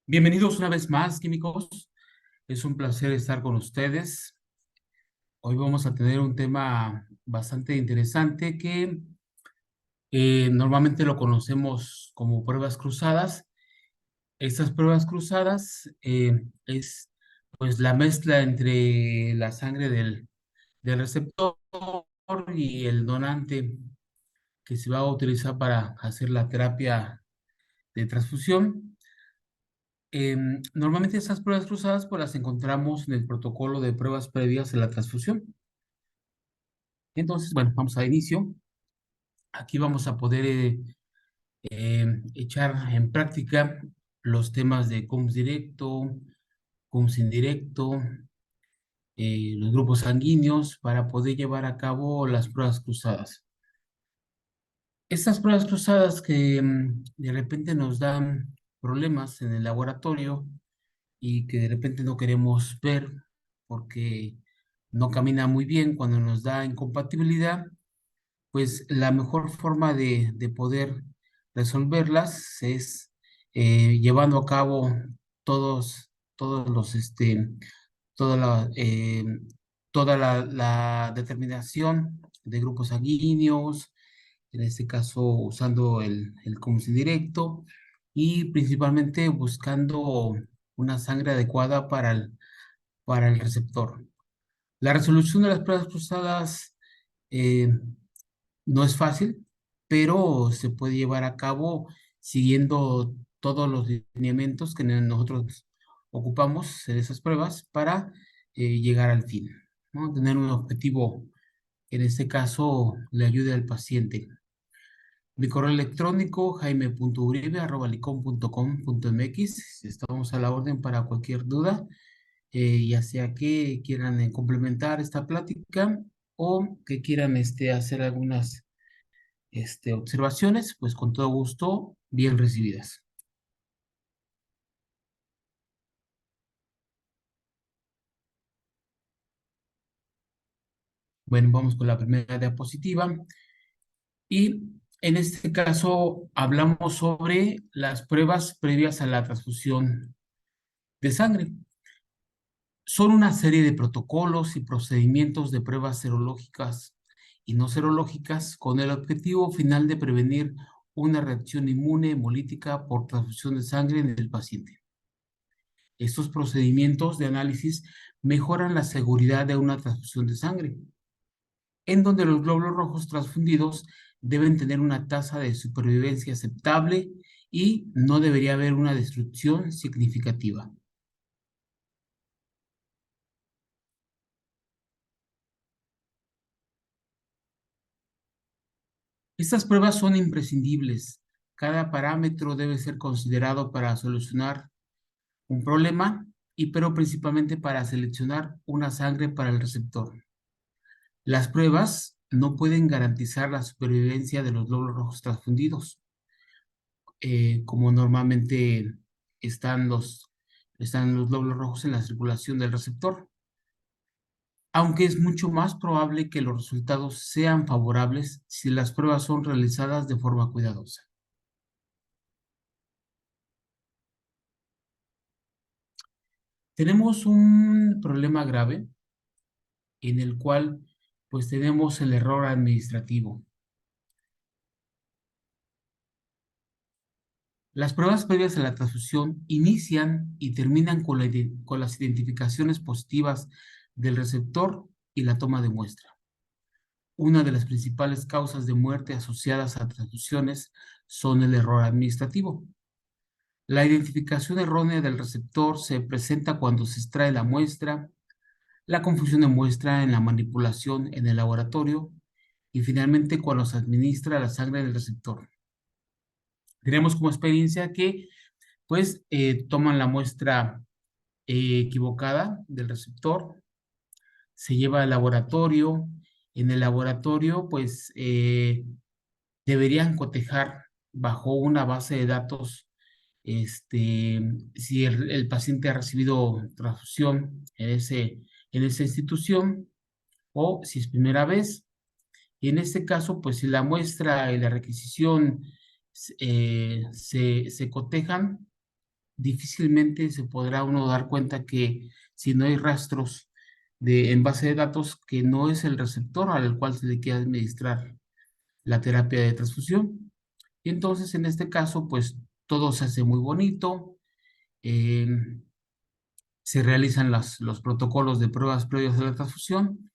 Bienvenidos una vez más, químicos. Es un placer estar con ustedes. Hoy vamos a tener un tema bastante interesante que normalmente lo conocemos como pruebas cruzadas. Estas pruebas cruzadas es pues la mezcla entre la sangre del receptor y el donante que se va a utilizar para hacer la terapia de transfusión. Normalmente esas pruebas cruzadas pues las encontramos en el protocolo de pruebas previas a la transfusión. Entonces, bueno, vamos a inicio. Aquí vamos a poder echar en práctica los temas de CUMS directo, CUMS indirecto, los grupos sanguíneos para poder llevar a cabo las pruebas cruzadas. Estas pruebas cruzadas que de repente nos dan problemas en el laboratorio y que de repente no queremos ver porque no camina muy bien cuando nos da incompatibilidad, pues la mejor forma de poder resolverlas es llevando a cabo todos los, toda la, eh, la determinación de grupos sanguíneos, en este caso usando el CUMS directo y principalmente buscando una sangre adecuada para el receptor. La resolución de las pruebas cruzadas eh, no es fácil, pero se puede llevar a cabo siguiendo todos los lineamientos que nosotros ocupamos en esas pruebas para llegar al fin, ¿no? Tener un objetivo que en este caso le ayude al paciente. Mi correo electrónico jaime.uribe@licom.com.mx. Estamos a la orden para cualquier duda, ya sea que quieran complementar esta plática o que quieran hacer algunas observaciones, pues con todo gusto, bien recibidas. Bueno, vamos con la primera diapositiva y en este caso hablamos sobre las pruebas previas a la transfusión de sangre. Son una serie de protocolos y procedimientos de pruebas serológicas y no serológicas con el objetivo final de prevenir una reacción inmune hemolítica por transfusión de sangre en el paciente. Estos procedimientos de análisis mejoran la seguridad de una transfusión de sangre, en donde los glóbulos rojos transfundidos deben tener una tasa de supervivencia aceptable y no debería haber una destrucción significativa. Estas pruebas son imprescindibles. Cada parámetro debe ser considerado para solucionar un problema, pero principalmente para seleccionar una sangre para el receptor. Las pruebas no pueden garantizar la supervivencia de los glóbulos rojos transfundidos, como normalmente están están los glóbulos rojos en la circulación del receptor, aunque es mucho más probable que los resultados sean favorables si las pruebas son realizadas de forma cuidadosa. Tenemos un problema grave en el cual pues tenemos el error administrativo. Las pruebas previas a la transfusión inician y terminan con las identificaciones positivas del receptor y la toma de muestra. Una de las principales causas de muerte asociadas a transfusiones son el error administrativo. La identificación errónea del receptor se presenta cuando se extrae la muestra, la confusión de muestra en la manipulación en el laboratorio y finalmente cuando se administra la sangre del receptor. Tenemos como experiencia que pues toman la muestra equivocada del receptor, se lleva al laboratorio, en el laboratorio pues deberían cotejar bajo una base de datos si el paciente ha recibido transfusión en esa institución o si es primera vez Y en este caso, pues si la muestra y la requisición se cotejan, difícilmente se podrá uno dar cuenta que si no hay rastros en base de datos que no es el receptor al cual se le quiere administrar la terapia de transfusión. Y entonces en este caso, pues todo se hace muy bonito, eh, se realizan los protocolos de pruebas previas a la transfusión,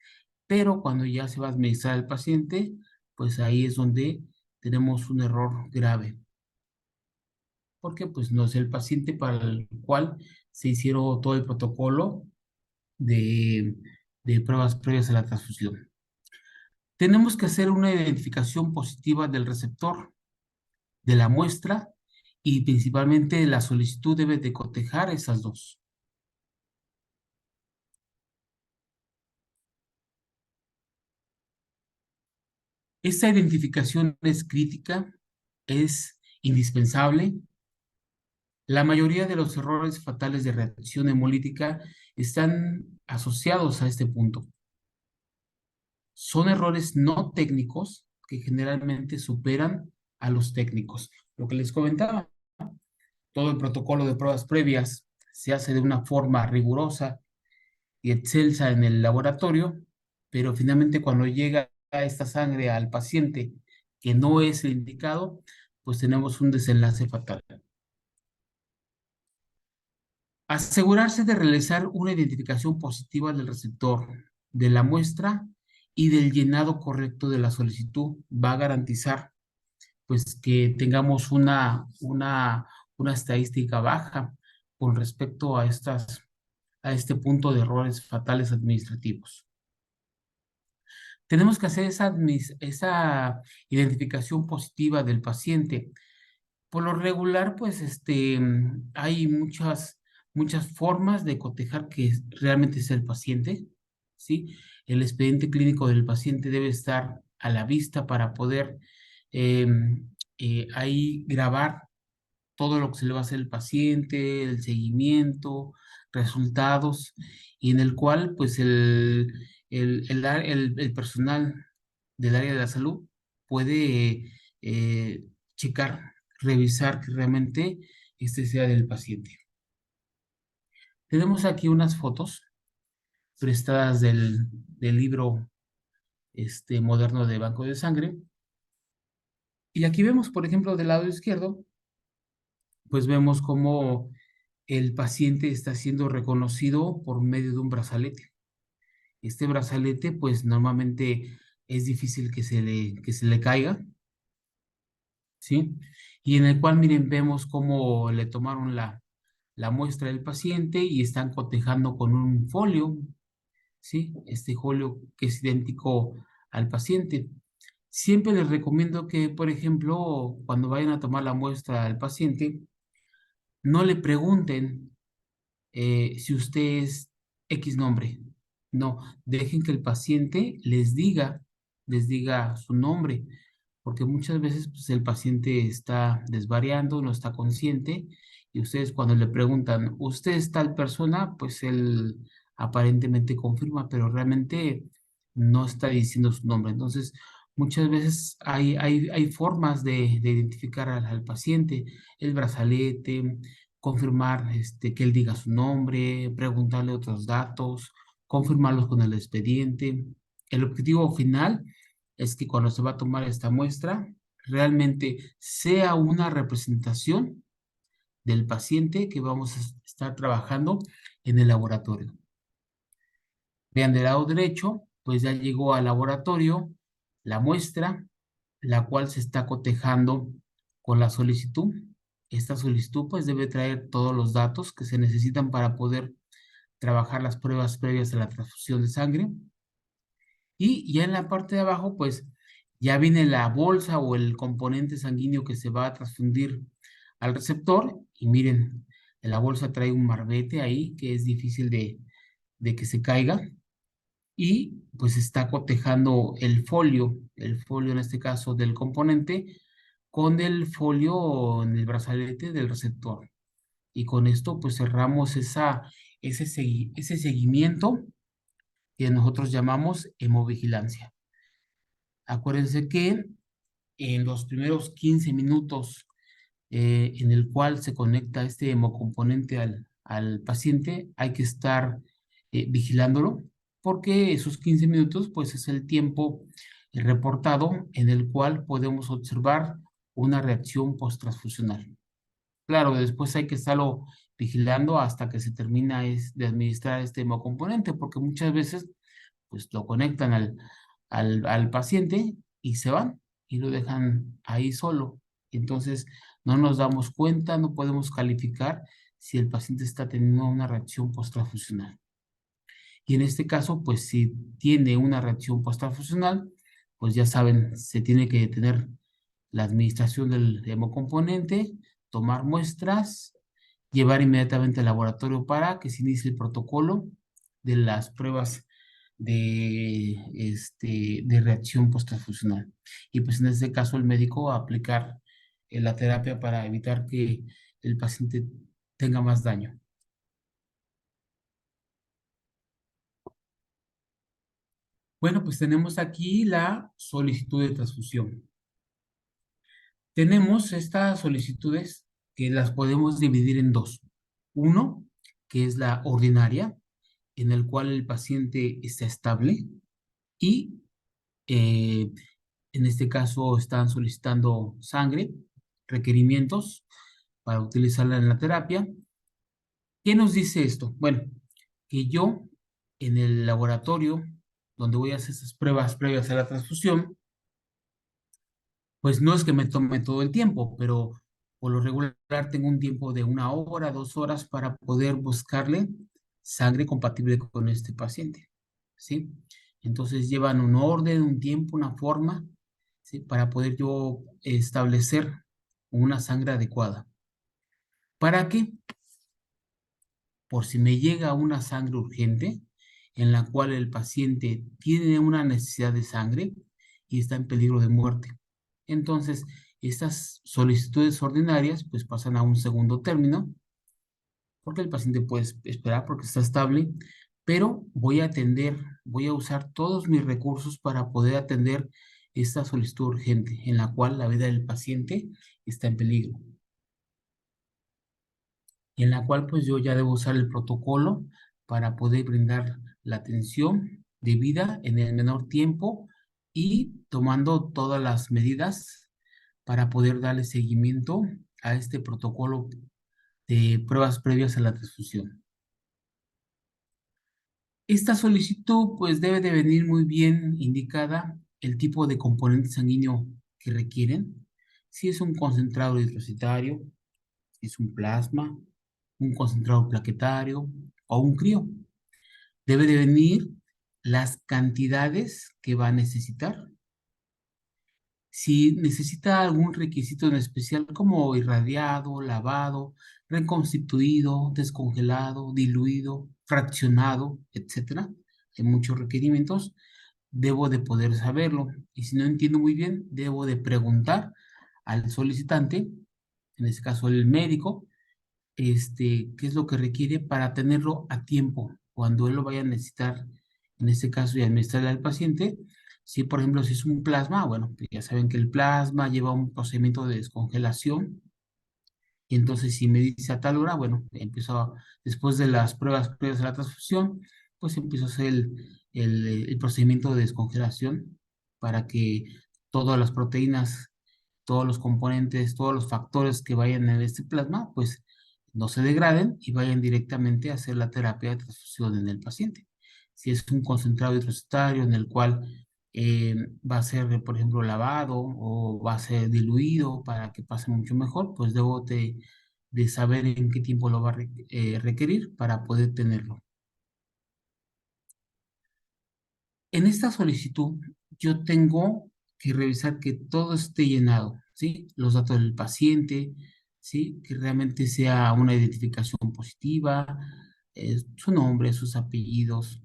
pero cuando ya se va a administrar al paciente, pues ahí es donde tenemos un error grave, porque pues no es el paciente para el cual se hicieron todo el protocolo de, de pruebas previas a la transfusión. Tenemos que hacer una identificación positiva del receptor, de la muestra, y principalmente la solicitud debe de cotejar esas dos. Esta identificación es crítica, es indispensable. La mayoría de los errores fatales de reacción hemolítica están asociados a este punto. Son errores no técnicos que generalmente superan a los técnicos. Lo que les comentaba, todo el protocolo de pruebas previas se hace de una forma rigurosa y excelsa en el laboratorio, pero finalmente cuando llega esta sangre al paciente que no es el indicado, pues tenemos un desenlace fatal. Asegurarse de realizar una identificación positiva del receptor, de la muestra y del llenado correcto de la solicitud va a garantizar pues que tengamos una estadística baja con respecto a este punto de errores fatales administrativos. Tenemos que hacer esa identificación positiva del paciente. Por lo regular, pues hay muchas formas de cotejar que realmente es el paciente, ¿sí? El expediente clínico del paciente debe estar a la vista para poder ahí grabar todo lo que se le va a hacer al paciente, el seguimiento, resultados, y en el cual pues el personal del área de la salud puede checar, revisar que realmente este sea del paciente. Tenemos aquí unas fotos prestadas del libro moderno de banco de sangre, y aquí vemos, por ejemplo, del lado izquierdo, pues vemos cómo el paciente está siendo reconocido por medio de un brazalete. Este brazalete, pues normalmente es difícil que se le caiga, ¿sí? Y en el cual, miren, vemos cómo le tomaron la muestra del paciente y están cotejando con un folio, ¿sí? Este folio que es idéntico al paciente. Siempre les recomiendo que, por ejemplo, cuando vayan a tomar la muestra al paciente, no le pregunten si usted es X nombre. No, dejen que el paciente les diga su nombre, porque muchas veces pues, el paciente está desvariando, no está consciente, y ustedes cuando le preguntan, ¿usted es tal persona? Pues él aparentemente confirma, pero realmente no está diciendo su nombre. Entonces, muchas veces hay formas de identificar al paciente, el brazalete, confirmar que él diga su nombre, preguntarle otros datos, confirmarlos con el expediente. El objetivo final es que cuando se va a tomar esta muestra, realmente sea una representación del paciente que vamos a estar trabajando en el laboratorio. Vean del lado derecho, pues ya llegó al laboratorio la muestra, la cual se está cotejando con la solicitud. Esta solicitud pues debe traer todos los datos que se necesitan para poder trabajar las pruebas previas a la transfusión de sangre. Y ya en la parte de abajo pues ya viene la bolsa o el componente sanguíneo que se va a transfundir al receptor. Y miren, en la bolsa trae un marbete ahí que es difícil de que se caiga, y pues está cotejando el folio en este caso del componente, con el folio en el brazalete del receptor. Y con esto pues cerramos ese seguimiento que nosotros llamamos hemovigilancia. Acuérdense que en los primeros 15 minutos en el cual se conecta este hemocomponente al paciente, hay que estar vigilándolo, porque esos 15 minutos, pues es el tiempo reportado en el cual podemos observar una reacción post-transfusional. Claro, después hay que estarlo vigilando hasta que se termina de administrar este hemocomponente, porque muchas veces pues lo conectan al paciente y se van y lo dejan ahí solo. Entonces no nos damos cuenta, no podemos calificar si el paciente está teniendo una reacción post-transfusional. Y en este caso, pues si tiene una reacción post-transfusional, pues ya saben, se tiene que detener la administración del hemocomponente, tomar muestras, llevar inmediatamente al laboratorio para que se inicie el protocolo de las pruebas de reacción post-transfusional. Y pues en este caso el médico va a aplicar la terapia para evitar que el paciente tenga más daño. Bueno, pues tenemos aquí la solicitud de transfusión. Tenemos estas solicitudes que las podemos dividir en dos. Uno, que es la ordinaria, en el cual el paciente está estable y eh, en este caso están solicitando sangre, requerimientos para utilizarla en la terapia. ¿Qué nos dice esto? Bueno, que yo en el laboratorio donde voy a hacer esas pruebas previas a la transfusión, pues no es que me tome todo el tiempo, pero por lo regular tengo un tiempo de 1 hora, 2 horas para poder buscarle sangre compatible con este paciente, ¿sí? Entonces llevan un orden, un tiempo, una forma, ¿sí? Para poder yo establecer una sangre adecuada. ¿Para qué? Por si me llega una sangre urgente en la cual el paciente tiene una necesidad de sangre y está en peligro de muerte. Entonces, estas solicitudes ordinarias pues pasan a un segundo término porque el paciente puede esperar porque está estable, pero voy a usar todos mis recursos para poder atender esta solicitud urgente en la cual la vida del paciente está en peligro y en la cual pues yo ya debo usar el protocolo para poder brindar la atención debida en el menor tiempo y tomando todas las medidas para poder darle seguimiento a este protocolo de pruebas previas a la transfusión. Esta solicitud pues debe de venir muy bien indicada el tipo de componente sanguíneo que requieren, si es un concentrado hidrocitario, si es un plasma, un concentrado plaquetario o un crío. Debe de venir las cantidades que va a necesitar. Si necesita algún requisito en especial como irradiado, lavado, reconstituido, descongelado, diluido, fraccionado, etcétera, hay muchos requerimientos, debo de poder saberlo. Y si no entiendo muy bien, debo de preguntar al solicitante, en este caso el médico, qué es lo que requiere para tenerlo a tiempo cuando él lo vaya a necesitar, en este caso, y administrarle al paciente. Si, por ejemplo, si es un plasma, bueno, pues ya saben que el plasma lleva un procedimiento de descongelación, y entonces si me dice a tal hora, bueno, después de las pruebas previas a la transfusión, pues empiezo a hacer el procedimiento de descongelación para que todas las proteínas, todos los componentes, todos los factores que vayan en este plasma, pues no se degraden y vayan directamente a hacer la terapia de transfusión en el paciente. Si es un concentrado hidrocitario en el cual va a ser, por ejemplo, lavado o va a ser diluido para que pase mucho mejor, pues debo de saber en qué tiempo lo va a requerir para poder tenerlo. En esta solicitud, yo tengo que revisar que todo esté llenado, ¿sí? Los datos del paciente, ¿sí? Que realmente sea una identificación positiva, su nombre, sus apellidos.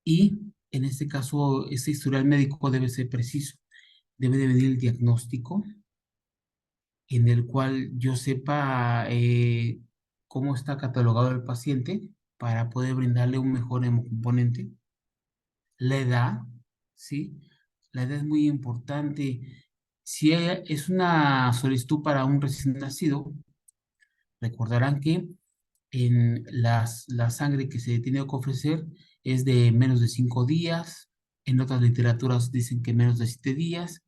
Y en este caso, este historial médico debe ser preciso. Debe de venir el diagnóstico en el cual yo sepa cómo está catalogado el paciente para poder brindarle un mejor hemocomponente, la edad, ¿sí? La edad es muy importante. Si es una solicitud para un recién nacido, recordarán que la sangre que se tiene que ofrecer es de menos de 5 días. En otras literaturas dicen que menos de 7 días.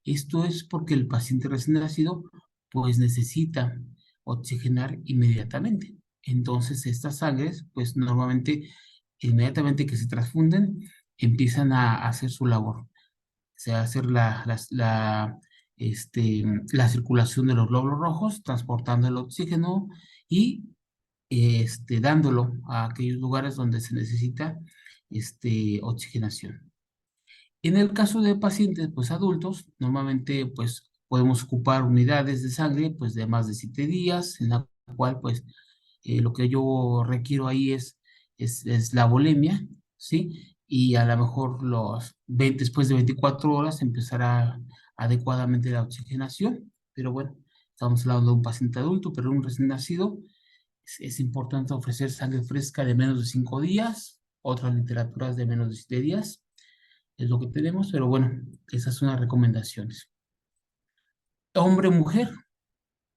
Esto es porque el paciente recién nacido pues necesita oxigenar inmediatamente. Entonces estas sangres pues normalmente inmediatamente que se transfunden empiezan a hacer su labor. Se va a hacer la circulación de los glóbulos rojos, transportando el oxígeno y dándolo a aquellos lugares donde se necesita oxigenación. En el caso de pacientes pues adultos, normalmente pues podemos ocupar unidades de sangre pues de más de 7 días, en la cual pues lo que yo requiero ahí es la volemia, ¿sí? Y a lo mejor después de 24 horas empezará adecuadamente la oxigenación, pero bueno, estamos hablando de un paciente adulto, pero un recién nacido, es importante ofrecer sangre fresca de menos de 5 días, otras literaturas de menos de 7 días, es lo que tenemos, pero bueno, esas son las recomendaciones. Hombre, mujer,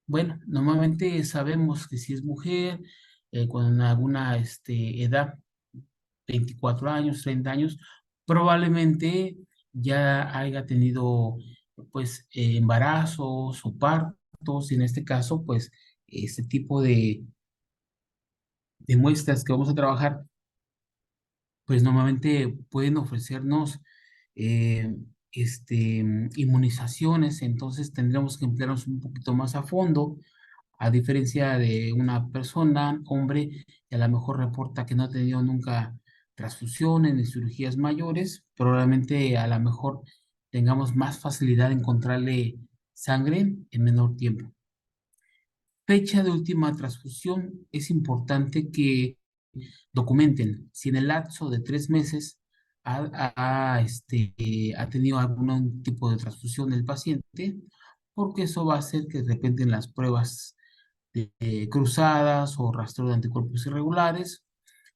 bueno, normalmente sabemos que si es mujer, con alguna edad, 24 años, 30 años, probablemente ya haya tenido pues embarazos o partos, y en este caso pues este tipo de muestras que vamos a trabajar pues normalmente pueden ofrecernos eh, inmunizaciones, entonces tendremos que emplearnos un poquito más a fondo, a diferencia de una persona, hombre, que a lo mejor reporta que no ha tenido nunca transfusiones ni cirugías mayores, probablemente a lo mejor tengamos más facilidad de encontrarle sangre en menor tiempo. Fecha de última transfusión, es importante que documenten si en el lapso de 3 meses ha tenido algún tipo de transfusión el paciente, porque eso va a hacer que de repente en las pruebas cruzadas o rastreo de anticuerpos irregulares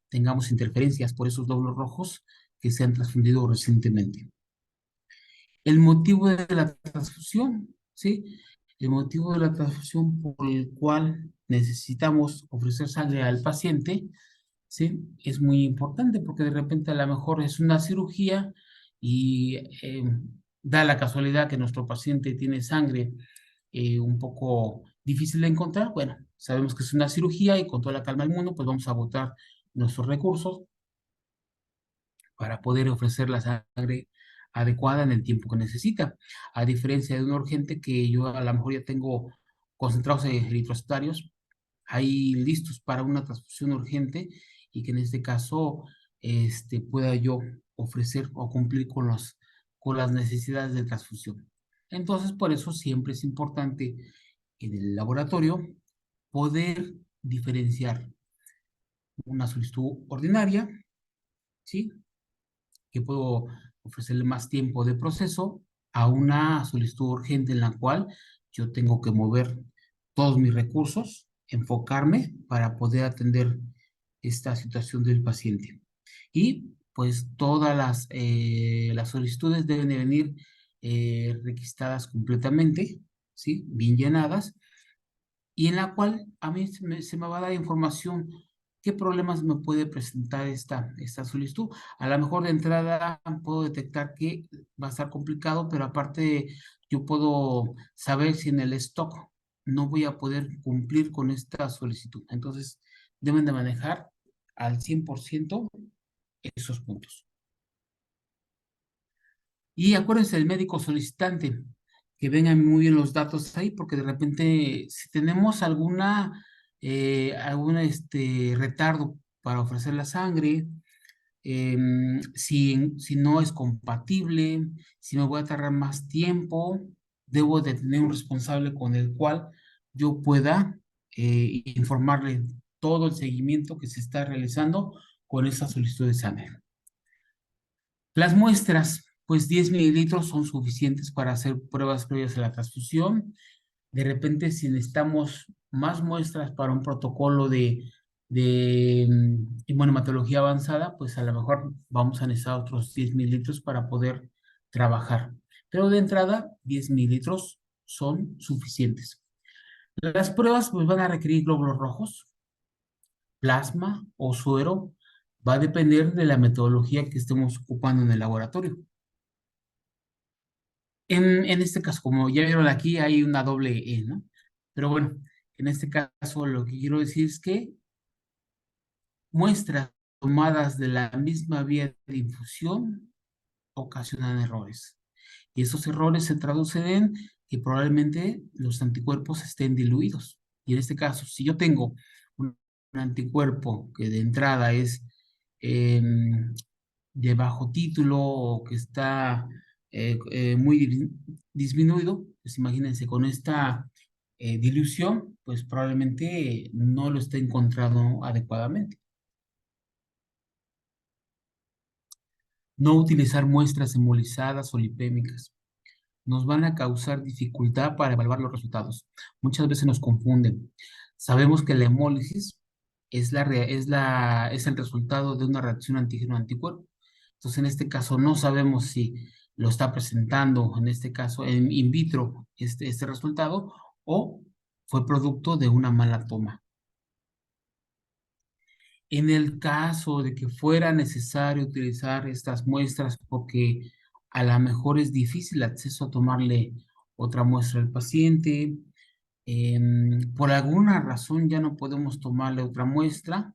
tengamos interferencias por esos glóbulos rojos que se han transfundido recientemente. El motivo de la transfusión, ¿sí? El motivo de la transfusión por el cual necesitamos ofrecer sangre al paciente, ¿sí? Es muy importante porque de repente a lo mejor es una cirugía y da la casualidad que nuestro paciente tiene sangre un poco difícil de encontrar. Bueno, sabemos que es una cirugía y con toda la calma del mundo, pues vamos a agotar nuestros recursos para poder ofrecer la sangre adecuada en el tiempo que necesita. A diferencia de un urgente que yo a lo mejor ya tengo concentrados eritrocitarios ahí listos para una transfusión urgente y que en este caso pueda yo ofrecer o cumplir con las necesidades de transfusión. Entonces, por eso siempre es importante en el laboratorio poder diferenciar una solicitud ordinaria, ¿sí? Que puedo ofrecerle más tiempo de proceso a una solicitud urgente en la cual yo tengo que mover todos mis recursos, enfocarme para poder atender esta situación del paciente. Y pues todas las solicitudes deben de venir requistadas completamente, ¿sí? Bien llenadas, y en la cual a mí se me va a dar información qué problemas me puede presentar esta solicitud. A lo mejor de entrada puedo detectar que va a estar complicado, pero aparte yo puedo saber si en el stock no voy a poder cumplir con esta solicitud. Entonces deben de manejar al 100% esos puntos. Y acuérdense del médico solicitante, que vengan muy bien los datos ahí, porque de repente si tenemos algún retardo para ofrecer la sangre, si no es compatible, si me voy a tardar más tiempo, debo de tener un responsable con el cual yo pueda informarle todo el seguimiento que se está realizando con esa solicitud de sangre. Las muestras, pues 10 mililitros son suficientes para hacer pruebas previas a la transfusión. De repente, si necesitamos más muestras para un protocolo de inmunohematología avanzada, pues a lo mejor vamos a necesitar otros 10 mililitros para poder trabajar. Pero de entrada, 10 mililitros son suficientes. Las pruebas pues, van a requerir glóbulos rojos, plasma o suero. Va a depender de la metodología que estemos ocupando en el laboratorio. En este caso, como ya vieron aquí, hay una doble E, ¿no? Pero bueno, en este caso lo que quiero decir es que muestras tomadas de la misma vía de infusión ocasionan errores. Y esos errores se traducen en que probablemente los anticuerpos estén diluidos. Y en este caso, si yo tengo un anticuerpo que de entrada es de bajo título o que está muy disminuido, pues imagínense con esta dilución, pues probablemente no lo esté encontrando adecuadamente. No utilizar muestras hemolizadas o lipémicas nos van a causar dificultad para evaluar los resultados. Muchas veces nos confunden. Sabemos que la hemólisis es el resultado de una reacción antígeno-anticuerpo. Entonces, en este caso, no sabemos si lo está presentando, en este caso, en in vitro, este resultado, o fue producto de una mala toma. En el caso de que fuera necesario utilizar estas muestras porque a lo mejor es difícil acceso a tomarle otra muestra al paciente, por alguna razón ya no podemos tomarle otra muestra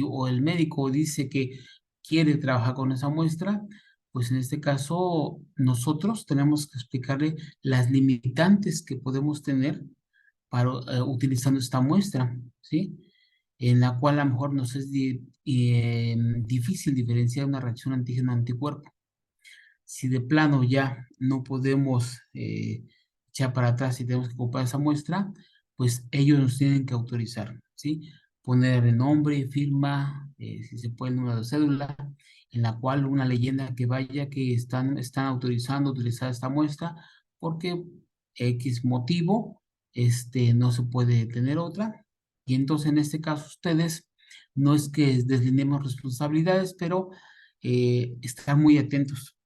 o el médico dice que quiere trabajar con esa muestra, pues en este caso nosotros tenemos que explicarle las limitantes que podemos tener para utilizando esta muestra, ¿sí? En la cual a lo mejor nos es difícil diferenciar una reacción antígeno-anticuerpo. Si de plano ya no podemos echar para atrás y tenemos que ocupar esa muestra, pues ellos nos tienen que autorizar, ¿sí? Poner el nombre, firma, si se puede el número de cédula, en la cual una leyenda que vaya que están autorizando utilizar esta muestra porque X motivo, no se puede tener otra. Y entonces en este caso ustedes, no es que deslindemos responsabilidades, pero estar muy atentos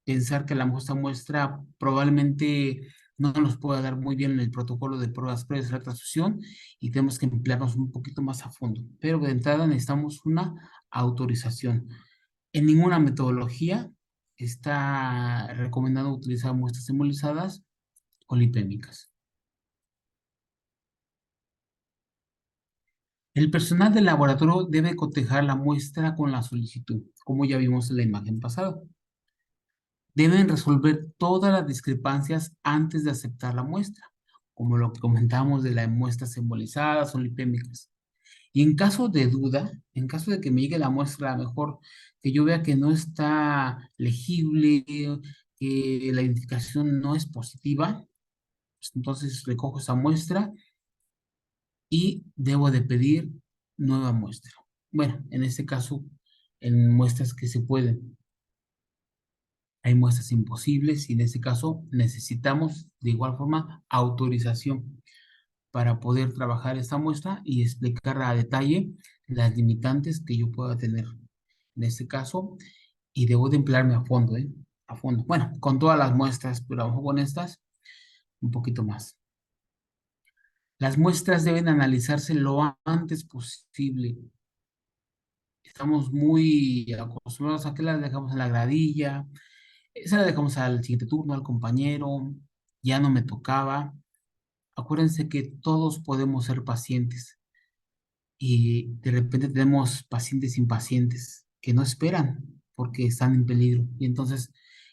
pensar que la muestra probablemente no nos pueda dar muy bien el protocolo de pruebas previas a la transfusión y tenemos que emplearnos un poquito más a fondo. Pero de entrada necesitamos una autorización. En ninguna metodología está recomendado utilizar muestras hemolizadas o lipémicas. El personal del laboratorio debe cotejar la muestra con la solicitud, como ya vimos en la imagen pasada. Deben resolver todas las discrepancias antes de aceptar la muestra, como lo que comentamos de las muestras embolizadas o lipémicas. Y en caso de duda, en caso de que me llegue la muestra, a lo mejor que yo vea que no está legible, que la identificación no es positiva, pues entonces recojo esa muestra y debo de pedir nueva muestra. Bueno, en este caso, en muestras que se pueden. Hay muestras imposibles y en ese caso necesitamos de igual forma autorización para poder trabajar esta muestra y explicar a detalle las limitantes que yo pueda tener en este caso y debo de emplearme a fondo, ¿eh? A fondo. Bueno, con todas las muestras, pero a lo mejor con estas un poquito más. Las muestras deben analizarse lo antes posible. Estamos muy acostumbrados a que las dejamos en la gradilla, esa la dejamos al siguiente turno, al compañero, ya no me tocaba. Acuérdense que todos podemos ser pacientes y de repente tenemos pacientes impacientes que no esperan porque están en peligro. Y entonces,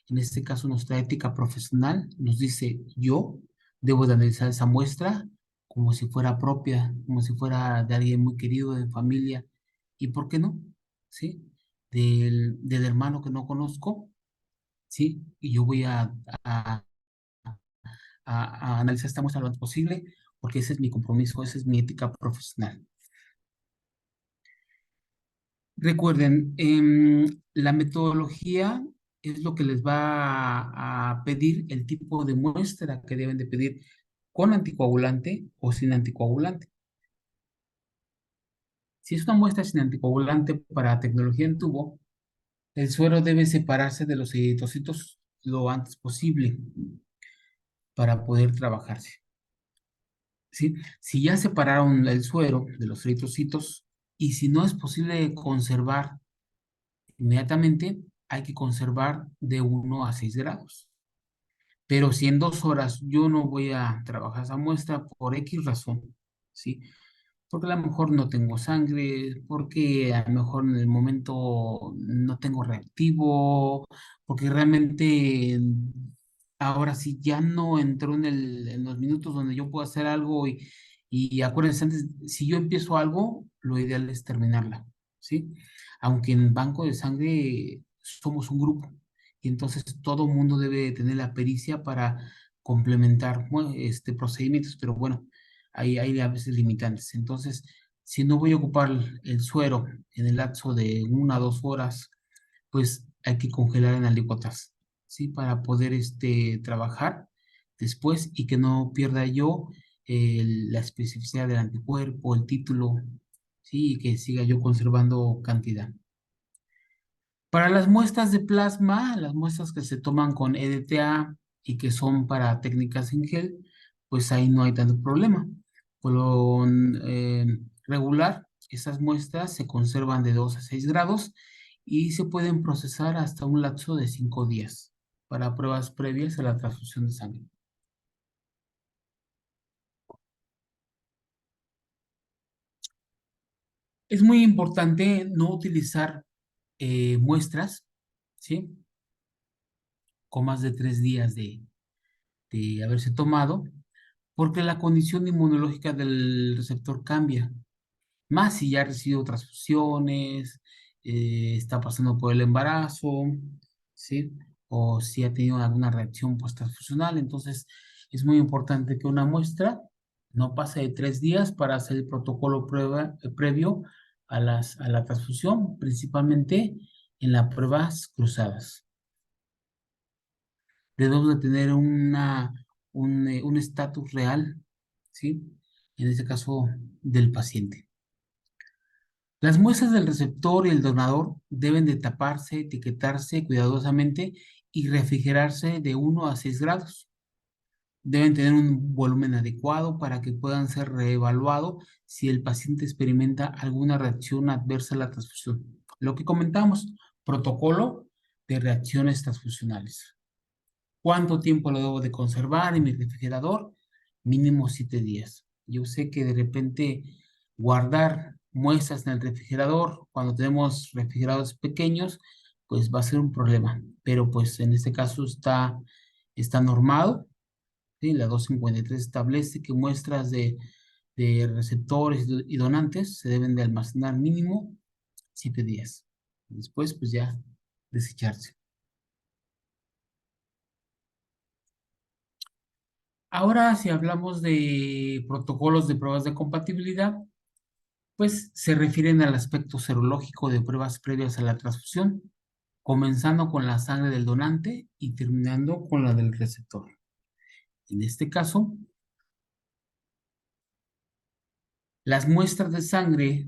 en este caso, nuestra ética profesional nos dice, yo debo de analizar esa muestra como si fuera propia, como si fuera de alguien muy querido, de familia. ¿Y por qué no? ¿Sí? Del hermano que no conozco, ¿sí? Y yo voy a, a analizar esta muestra lo antes posible, porque ese es mi compromiso, esa es mi ética profesional. Recuerden, la metodología es lo que les va a pedir el tipo de muestra que deben de pedir con anticoagulante o sin anticoagulante. Si es una muestra sin anticoagulante para tecnología en tubo, el suero debe separarse de los eritrocitos lo antes posible para poder trabajarse. ¿Sí? Si ya separaron el suero de los eritrocitos y si no es posible conservar inmediatamente, hay que conservar de 1 a 6 grados. Pero si en 2 horas yo no voy a trabajar esa muestra por X razón, ¿sí? Porque a lo mejor no tengo sangre, porque a lo mejor en el momento no tengo reactivo, porque realmente ahora sí ya no entró en los minutos donde yo puedo hacer algo y acuérdense antes, si yo empiezo algo, lo ideal es terminarla, ¿sí? Aunque en banco de sangre somos un grupo y entonces todo mundo debe tener la pericia para complementar, bueno, procedimientos, pero bueno hay a veces limitantes. Entonces, si no voy a ocupar el suero en el lapso de 1 a 2 horas, pues hay que congelar en alícuotas, ¿sí? Para poder trabajar después y que no pierda yo la especificidad del anticuerpo, el título, ¿sí? Y que siga yo conservando cantidad. Para las muestras de plasma, las muestras que se toman con EDTA y que son para técnicas en gel, pues ahí no hay tanto problema. Con regular, esas muestras se conservan de 2 a 6 grados y se pueden procesar hasta un lapso de 5 días para pruebas previas a la transfusión de sangre. Es muy importante no utilizar muestras, ¿sí? Con más de 3 días de haberse tomado porque la condición inmunológica del receptor cambia, más si ya ha recibido transfusiones, está pasando por el embarazo, ¿sí? O si ha tenido alguna reacción post-transfusional. Entonces, es muy importante que una muestra no pase de 3 días para hacer el protocolo previo a la transfusión, principalmente en las pruebas cruzadas. Debemos de tener un estatus real, ¿sí? En este caso, del paciente. Las muestras del receptor y el donador deben de taparse, etiquetarse cuidadosamente y refrigerarse de 1 a 6 grados. Deben tener un volumen adecuado para que puedan ser reevaluados si el paciente experimenta alguna reacción adversa a la transfusión. Lo que comentamos, protocolo de reacciones transfusionales. ¿Cuánto tiempo lo debo de conservar en mi refrigerador? Mínimo 7 días. Yo sé que de repente guardar muestras en el refrigerador cuando tenemos refrigeradores pequeños, pues va a ser un problema. Pero pues en este caso está normado, ¿sí? La 253 establece que muestras de receptores y donantes se deben de almacenar mínimo 7 días. Después pues ya desecharse. Ahora, si hablamos de protocolos de pruebas de compatibilidad, pues se refieren al aspecto serológico de pruebas previas a la transfusión, comenzando con la sangre del donante y terminando con la del receptor. En este caso, las muestras de sangre,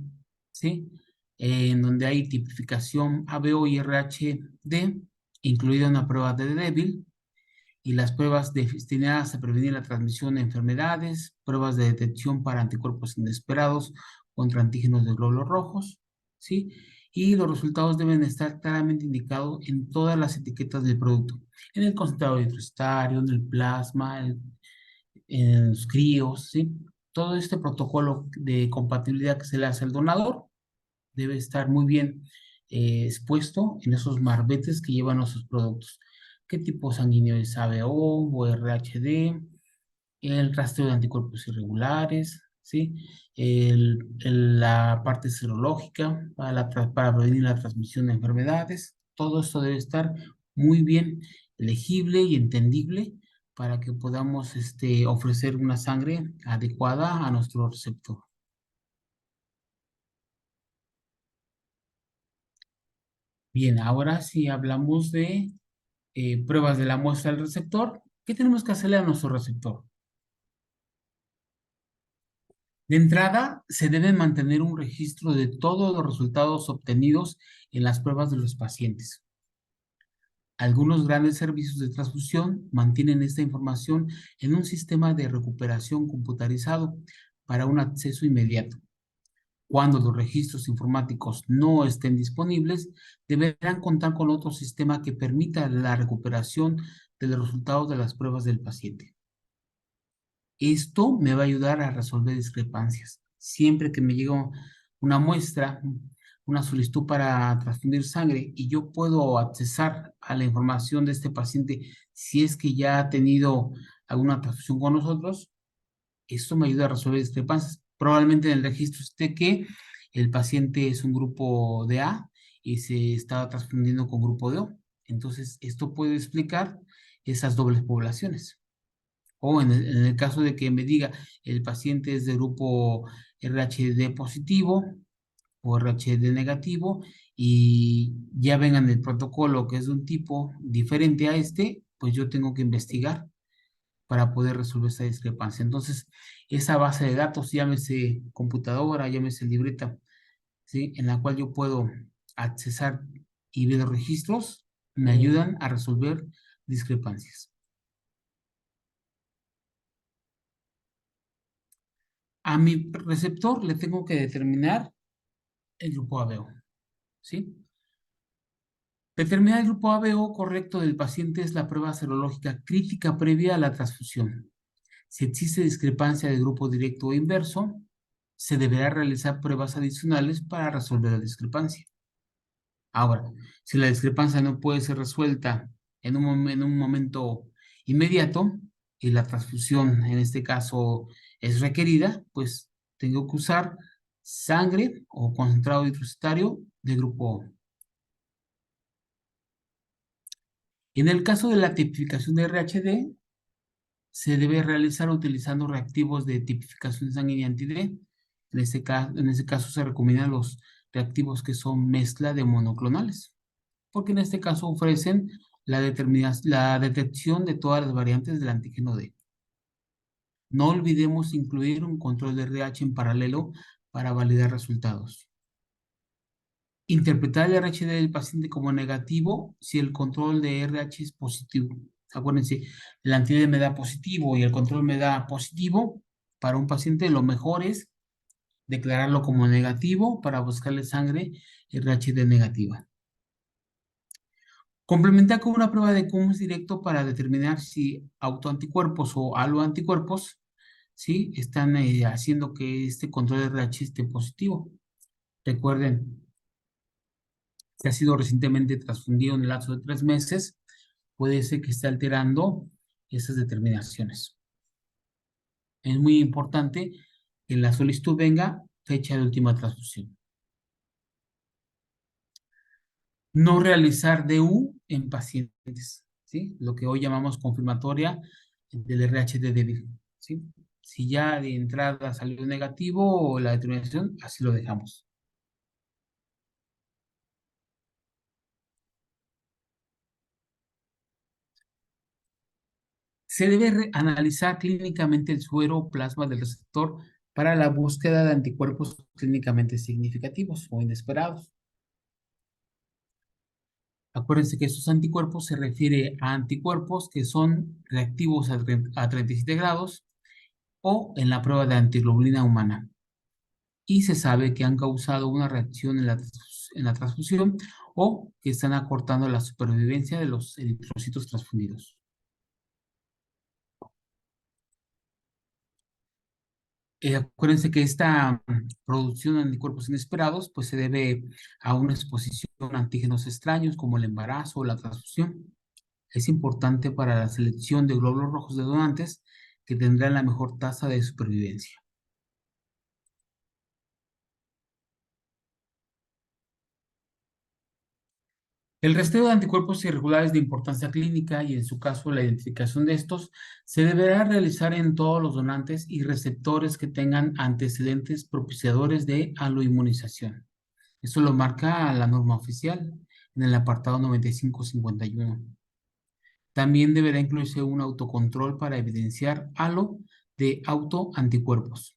¿sí? En donde hay tipificación ABO y RHD, incluida una prueba de débil, y las pruebas destinadas a prevenir la transmisión de enfermedades, pruebas de detección para anticuerpos inesperados contra antígenos de glóbulos rojos, ¿sí? Y los resultados deben estar claramente indicados en todas las etiquetas del producto, en el concentrado eritrocitario, en el plasma, en los críos, ¿sí? Todo este protocolo de compatibilidad que se le hace al donador debe estar muy bien expuesto en esos marbetes que llevan nuestros productos. ¿Qué tipo sanguíneo es ABO o RHD? El rastreo de anticuerpos irregulares, ¿sí? La parte serológica para prevenir la transmisión de enfermedades. Todo esto debe estar muy bien legible y entendible para que podamos ofrecer una sangre adecuada a nuestro receptor. Bien, ahora sí hablamos de pruebas de la muestra del receptor. ¿Qué tenemos que hacerle a nuestro receptor? De entrada, se debe mantener un registro de todos los resultados obtenidos en las pruebas de los pacientes. Algunos grandes servicios de transfusión mantienen esta información en un sistema de recuperación computarizado para un acceso inmediato. Cuando los registros informáticos no estén disponibles, deberán contar con otro sistema que permita la recuperación de los resultados de las pruebas del paciente. Esto me va a ayudar a resolver discrepancias. Siempre que me llega una muestra, una solicitud para transfundir sangre y yo puedo accesar a la información de este paciente si es que ya ha tenido alguna transfusión con nosotros, esto me ayuda a resolver discrepancias. Probablemente en el registro esté que el paciente es un grupo de A y se está transfundiendo con grupo de O. Entonces, esto puede explicar esas dobles poblaciones. O en el caso de que me diga el paciente es de grupo RHD positivo o RHD negativo y ya vengan el protocolo que es de un tipo diferente a este, pues yo tengo que investigar para poder resolver esa discrepancia. Entonces, esa base de datos, llámese computadora, llámese libreta, ¿sí? En la cual yo puedo accesar y ver los registros, me ayudan a resolver discrepancias. A mi receptor le tengo que determinar el grupo ABO, ¿sí? Determinar el grupo ABO correcto del paciente es la prueba serológica crítica previa a la transfusión. Si existe discrepancia de grupo directo o inverso, se deberá realizar pruebas adicionales para resolver la discrepancia. Ahora, si la discrepancia no puede ser resuelta en un momento inmediato y la transfusión en este caso es requerida, pues tengo que usar sangre o concentrado hidrocitario de grupo O. En el caso de la tipificación de RHD, se debe realizar utilizando reactivos de tipificación sanguínea anti-D. En ese caso se recomiendan los reactivos que son mezcla de monoclonales, porque en este caso ofrecen la detección de todas las variantes del antígeno D. No olvidemos incluir un control de RH en paralelo para validar resultados. Interpretar el RHD del paciente como negativo si el control de RH es positivo. Acuérdense, el antígeno me da positivo y el control me da positivo. Para un paciente lo mejor es declararlo como negativo para buscarle sangre RHD negativa. Complementar con una prueba de Coombs directo para determinar si autoanticuerpos o aloanticuerpos, ¿sí? Están haciendo que este control de RH esté positivo. Recuerden, si ha sido recientemente transfundido en el lapso de 3 meses, puede ser que esté alterando esas determinaciones. Es muy importante que la solicitud venga fecha de última transfusión. No realizar DU en pacientes, ¿sí? Lo que hoy llamamos confirmatoria del RHD débil, ¿sí? Si ya de entrada salió negativo la determinación, así lo dejamos. Se debe analizar clínicamente el suero o plasma del receptor para la búsqueda de anticuerpos clínicamente significativos o inesperados. Acuérdense que estos anticuerpos se refiere a anticuerpos que son reactivos a 37 grados o en la prueba de antiglobulina humana. Y se sabe que han causado una reacción en la transfusión o que están acortando la supervivencia de los eritrocitos transfundidos. Acuérdense que esta producción de anticuerpos inesperados pues se debe a una exposición a antígenos extraños como el embarazo o la transfusión. Es importante para la selección de glóbulos rojos de donantes que tendrán la mejor tasa de supervivencia. El rastreo de anticuerpos irregulares de importancia clínica y en su caso la identificación de estos se deberá realizar en todos los donantes y receptores que tengan antecedentes propiciadores de aloinmunización. Eso lo marca la norma oficial en el apartado 9551. También deberá incluirse un autocontrol para evidenciar halo de autoanticuerpos.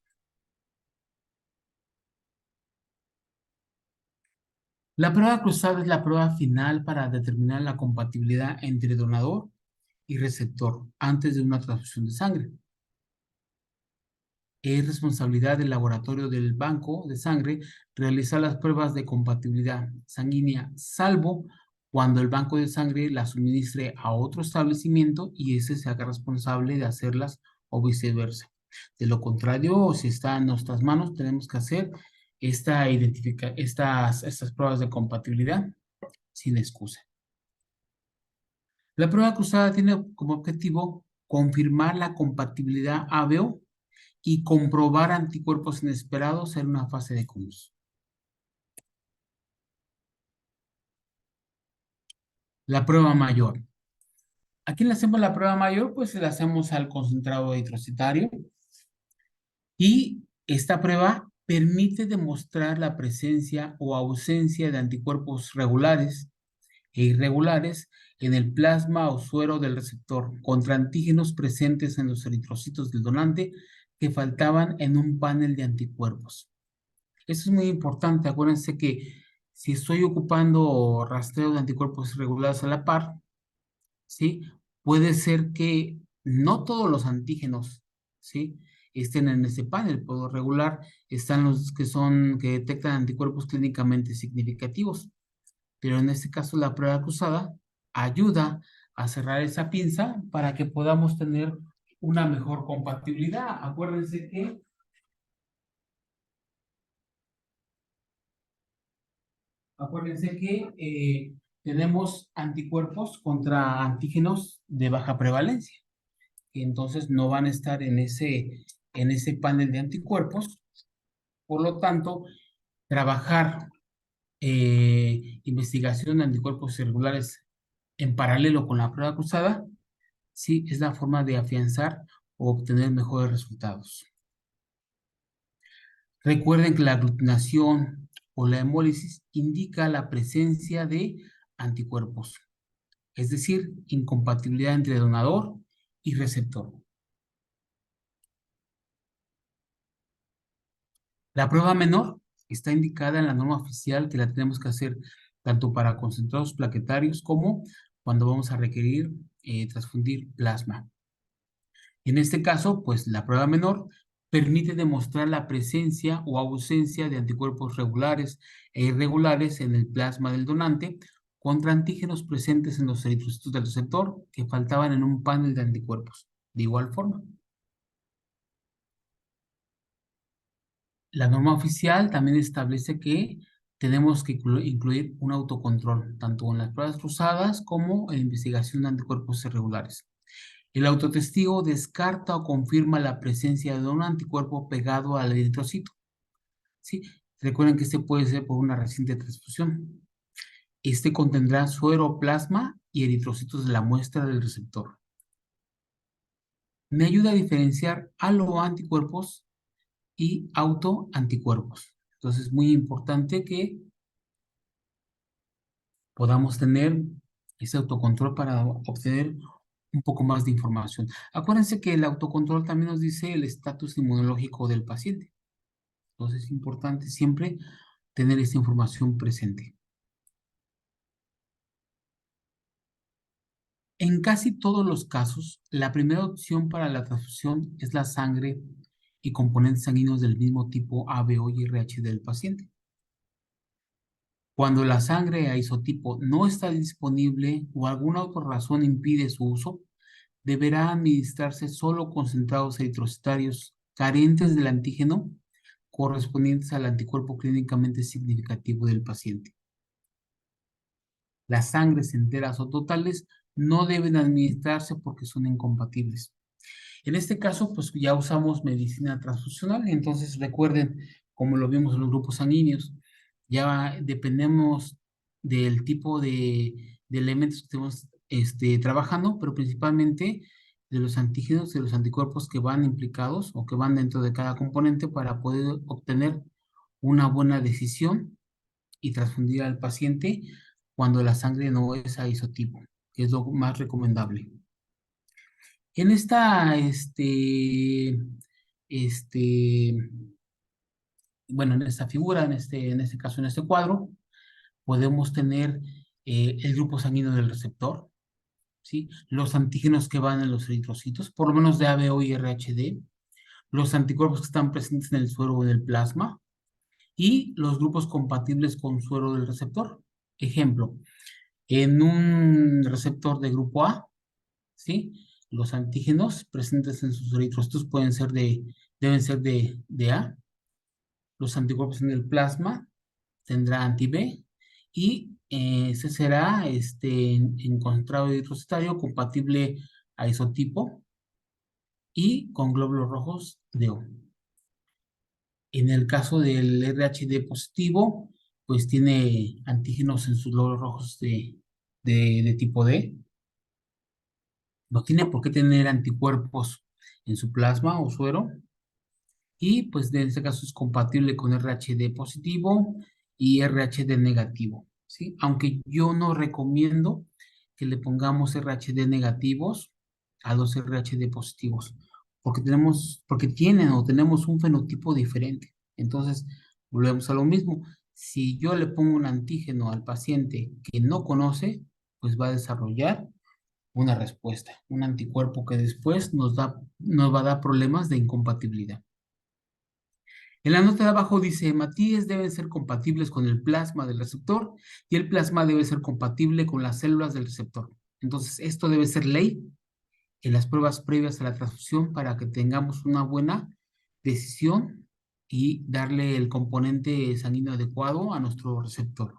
La prueba cruzada es la prueba final para determinar la compatibilidad entre donador y receptor antes de una transfusión de sangre. Es responsabilidad del laboratorio del banco de sangre realizar las pruebas de compatibilidad sanguínea, salvo cuando el banco de sangre la suministre a otro establecimiento y ese se haga responsable de hacerlas o viceversa. De lo contrario, si está en nuestras manos, tenemos que hacer estas pruebas de compatibilidad sin excusa. La prueba cruzada tiene como objetivo confirmar la compatibilidad ABO y comprobar anticuerpos inesperados en una fase de Cummings. La prueba mayor. ¿A quién le hacemos la prueba mayor? Pues se la hacemos al concentrado eritrocitario y esta prueba permite demostrar la presencia o ausencia de anticuerpos regulares e irregulares en el plasma o suero del receptor contra antígenos presentes en los eritrocitos del donante que faltaban en un panel de anticuerpos. Eso es muy importante. Acuérdense que si estoy ocupando rastreo de anticuerpos irregulares a la par, ¿sí? Puede ser que no todos los antígenos, ¿sí? Estén en ese panel. Por lo regular están los que detectan anticuerpos clínicamente significativos. Pero en este caso la prueba cruzada ayuda a cerrar esa pinza para que podamos tener una mejor compatibilidad. Acuérdense que tenemos anticuerpos contra antígenos de baja prevalencia, que entonces no van a estar en ese panel de anticuerpos. Por lo tanto, trabajar investigación de anticuerpos irregulares en paralelo con la prueba cruzada, sí, es la forma de afianzar o obtener mejores resultados. Recuerden que la aglutinación o la hemólisis indica la presencia de anticuerpos, es decir, incompatibilidad entre donador y receptor. La prueba menor está indicada en la norma oficial que la tenemos que hacer tanto para concentrados plaquetarios como cuando vamos a requerir transfundir plasma. En este caso, pues la prueba menor permite demostrar la presencia o ausencia de anticuerpos regulares e irregulares en el plasma del donante contra antígenos presentes en los eritrocitos del receptor que faltaban en un panel de anticuerpos. De igual forma, la norma oficial también establece que tenemos que incluir un autocontrol, tanto en las pruebas cruzadas como en la investigación de anticuerpos irregulares. El autotestigo descarta o confirma la presencia de un anticuerpo pegado al eritrocito. ¿Sí? Recuerden que este puede ser por una reciente transfusión. Este contendrá suero, plasma y eritrocitos de la muestra del receptor. Me ayuda a diferenciar aloanticuerpos y autoanticuerpos. Entonces es muy importante que podamos tener ese autocontrol para obtener un poco más de información. Acuérdense que el autocontrol también nos dice el estatus inmunológico del paciente. Entonces es importante siempre tener esta información presente. En casi todos los casos, la primera opción para la transfusión es la sangre y componentes sanguíneos del mismo tipo ABO y RH del paciente. Cuando la sangre a isotipo no está disponible o alguna otra razón impide su uso, deberá administrarse solo concentrados eritrocitarios carentes del antígeno correspondientes al anticuerpo clínicamente significativo del paciente. Las sangres enteras o totales no deben administrarse porque son incompatibles. En este caso, pues ya usamos medicina transfusional, entonces recuerden, como lo vimos en los grupos sanguíneos, ya dependemos del tipo de elementos que estemos trabajando, pero principalmente de los antígenos, de los anticuerpos que van implicados o que van dentro de cada componente para poder obtener una buena decisión y transfundir al paciente cuando la sangre no es a isotipo, que es lo más recomendable. En bueno, en esta figura, en este caso, en este cuadro, podemos tener el grupo sanguíneo del receptor, ¿sí? Los antígenos que van en los eritrocitos, por lo menos de ABO y RHD, los anticuerpos que están presentes en el suero o en el plasma, y los grupos compatibles con suero del receptor. Ejemplo, en un receptor de grupo A, ¿sí? Los antígenos presentes en sus eritrocitos deben ser de A. Los anticuerpos en el plasma tendrá anti-B y ese será en concentrado eritrocitario compatible a isotipo y con glóbulos rojos de O. En el caso del RHD positivo, pues tiene antígenos en sus glóbulos rojos de tipo D. No tiene por qué tener anticuerpos en su plasma o suero. Y pues en este caso es compatible con RHD positivo y RHD negativo, ¿sí? Aunque yo no recomiendo que le pongamos RHD negativos a los RHD positivos, porque tienen o tenemos un fenotipo diferente. Entonces, volvemos a lo mismo. Si yo le pongo un antígeno al paciente que no conoce, pues va a desarrollar una respuesta, un anticuerpo que después nos va a dar problemas de incompatibilidad. En la nota de abajo dice, hematíes deben ser compatibles con el plasma del receptor y el plasma debe ser compatible con las células del receptor. Entonces, esto debe ser ley en las pruebas previas a la transfusión para que tengamos una buena decisión y darle el componente sanguíneo adecuado a nuestro receptor.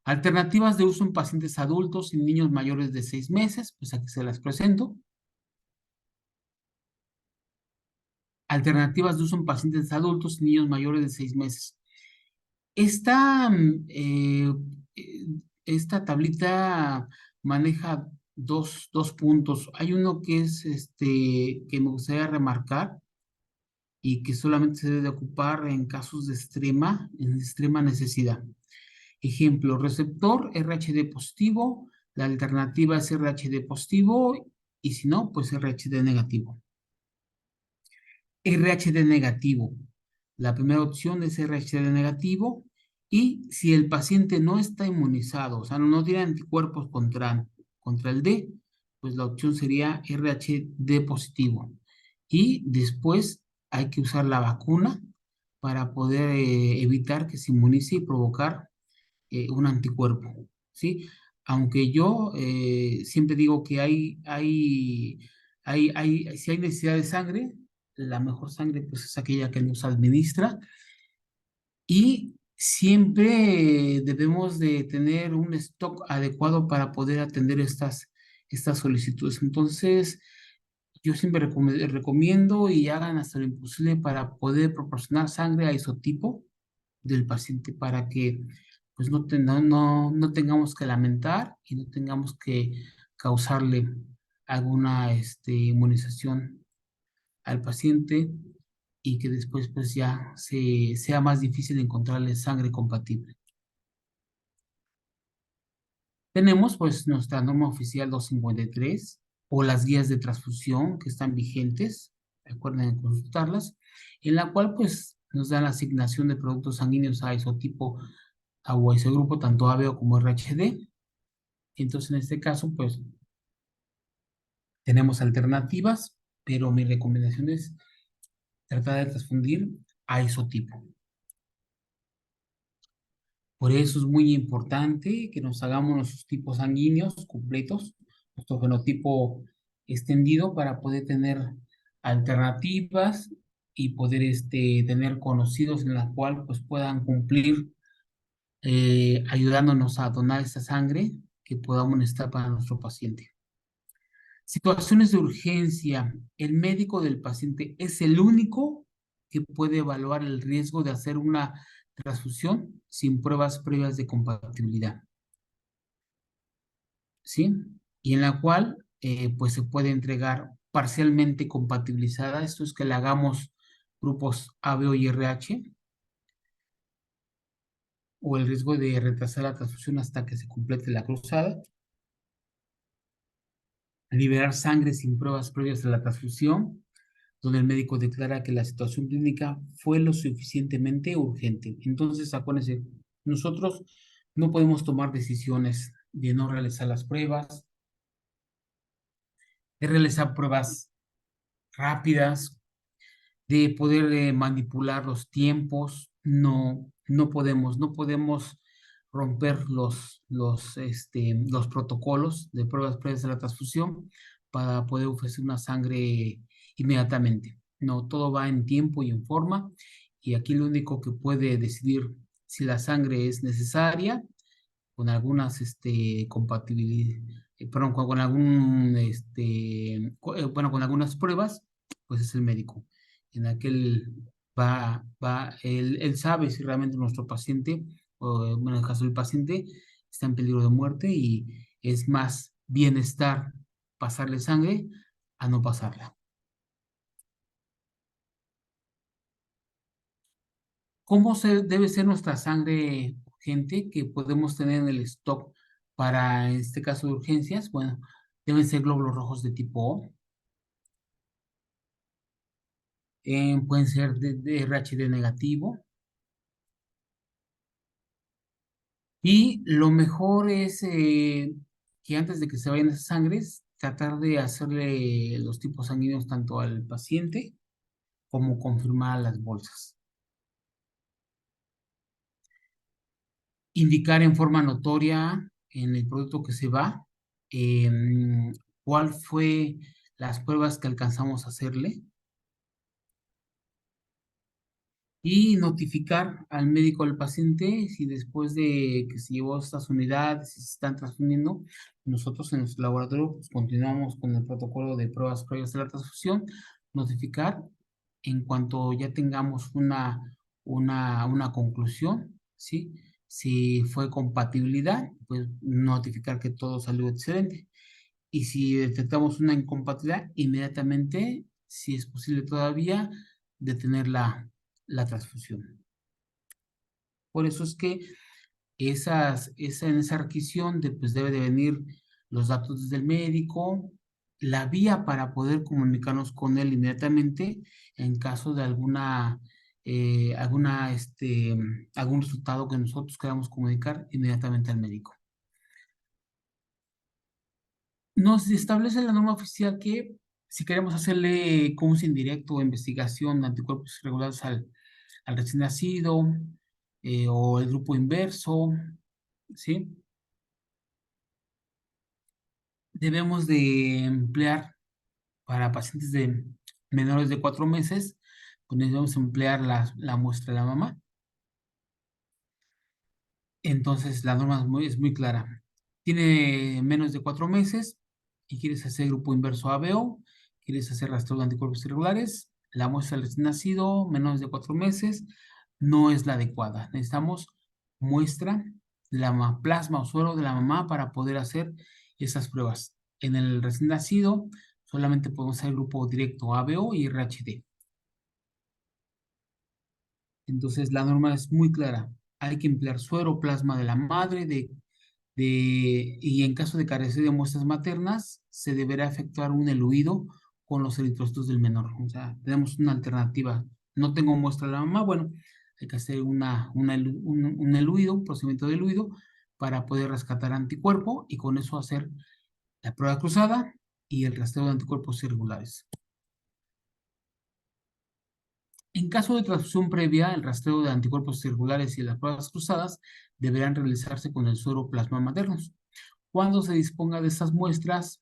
Alternativas de uso en pacientes adultos y niños mayores de 6 meses, pues aquí se las presento. Alternativas de uso en pacientes adultos y niños mayores de 6 meses. Esta, esta tablita maneja dos puntos. Hay uno que es que me gustaría remarcar y que solamente se debe ocupar en casos en extrema necesidad. Ejemplo, receptor RHD positivo, la alternativa es RHD positivo y si no, pues RHD negativo. RHD negativo. La primera opción es RHD negativo y si el paciente no está inmunizado, o sea, no tiene anticuerpos contra el D, pues la opción sería RHD positivo. Y después hay que usar la vacuna para poder evitar que se inmunice y provocar un anticuerpo, ¿sí? Aunque yo siempre digo que si hay necesidad de sangre, la mejor sangre pues es aquella que nos administra y siempre debemos de tener un stock adecuado para poder atender estas solicitudes. Entonces, yo siempre recomiendo y hagan hasta lo imposible para poder proporcionar sangre a isotipo del paciente para que pues no tengamos que lamentar y no tengamos que causarle alguna inmunización al paciente y que después pues ya sea más difícil encontrarle sangre compatible. Tenemos pues nuestra norma oficial 253 o las guías de transfusión que están vigentes, recuerden consultarlas, en la cual pues nos dan la asignación de productos sanguíneos a isotipo o a ese grupo, tanto ABO como RHD. Entonces en este caso pues tenemos alternativas, pero mi recomendación es tratar de transfundir a isotipo. Por eso es muy importante que nos hagamos nuestros tipos sanguíneos completos, nuestro fenotipo extendido para poder tener alternativas y poder tener conocidos en la cual pues puedan cumplir ayudándonos a donar esta sangre que podamos necesitar para nuestro paciente. Situaciones de urgencia. El médico del paciente es el único que puede evaluar el riesgo de hacer una transfusión sin pruebas previas de compatibilidad, ¿sí? Y en la cual, pues se puede entregar parcialmente compatibilizada. Esto es que le hagamos grupos ABO y RH, o el riesgo de retrasar la transfusión hasta que se complete la cruzada. Liberar sangre sin pruebas previas de la transfusión, donde el médico declara que la situación clínica fue lo suficientemente urgente. Entonces, acuérdense, Nosotros no podemos tomar decisiones de no realizar las pruebas, de realizar pruebas rápidas, de poder manipular los tiempos. No, no podemos romper los protocolos de pruebas previas a la transfusión para poder ofrecer una sangre inmediatamente. No, todo va en tiempo y en forma, y aquí lo único que puede decidir si la sangre es necesaria con algunas compatibilidad, perdón, con algún bueno, con algunas pruebas, pues es el médico. En aquel él sabe si realmente nuestro paciente, o bueno, en el caso del paciente, está en peligro de muerte, y es más bienestar pasarle sangre a no pasarla. ¿Cómo debe ser nuestra sangre urgente que podemos tener en el stock para este caso de urgencias? Bueno, deben ser glóbulos rojos de tipo O, pueden ser de RH negativo, y lo mejor es que antes de que se vayan esas sangres, tratar de hacerle los tipos sanguíneos tanto al paciente como confirmar las bolsas. Indicar en forma notoria en el producto que se va, cuál fue las pruebas que alcanzamos a hacerle, y notificar al médico del paciente si después de que se llevó estas unidades, si se están transfundiendo. Nosotros en nuestro laboratorio pues, continuamos con el protocolo de pruebas previas de la transfusión. Notificar en cuanto ya tengamos una conclusión, ¿sí? Si fue compatibilidad, pues notificar que todo salió excelente. Y si detectamos una incompatibilidad, inmediatamente, si es posible todavía, detener la transfusión. Por eso es que en esa requisición pues debe de venir los datos del médico, la vía para poder comunicarnos con él inmediatamente en caso de algún resultado que nosotros queramos comunicar inmediatamente al médico. Nos establece la norma oficial que si queremos hacerle como un indirecto o investigación de anticuerpos irregulares al recién nacido, o el grupo inverso, ¿sí? Debemos de emplear para pacientes de menores de 4 meses, pues debemos emplear la muestra de la mamá. Entonces, la norma es muy clara. Tiene menos de 4 meses y quieres hacer grupo inverso ABO, quieres hacer rastreo de anticuerpos irregulares, la muestra del recién nacido, menos de 4 meses, no es la adecuada. Necesitamos muestra de la plasma o suero de la mamá para poder hacer esas pruebas. En el recién nacido, solamente podemos hacer grupo directo ABO y RHD. Entonces, la norma es muy clara. Hay que emplear suero, plasma de la madre, y en caso de carecer de muestras maternas, se deberá efectuar un eluido con los eritrocitos del menor. O sea, tenemos una alternativa. No tengo muestra de la mamá, bueno, hay que hacer un eluido, un procedimiento de eluido para poder rescatar anticuerpo y con eso hacer la prueba cruzada y el rastreo de anticuerpos irregulares. En caso de transfusión previa, el rastreo de anticuerpos circulares y las pruebas cruzadas deberán realizarse con el suero plasma maternos. Cuando se disponga de estas muestras,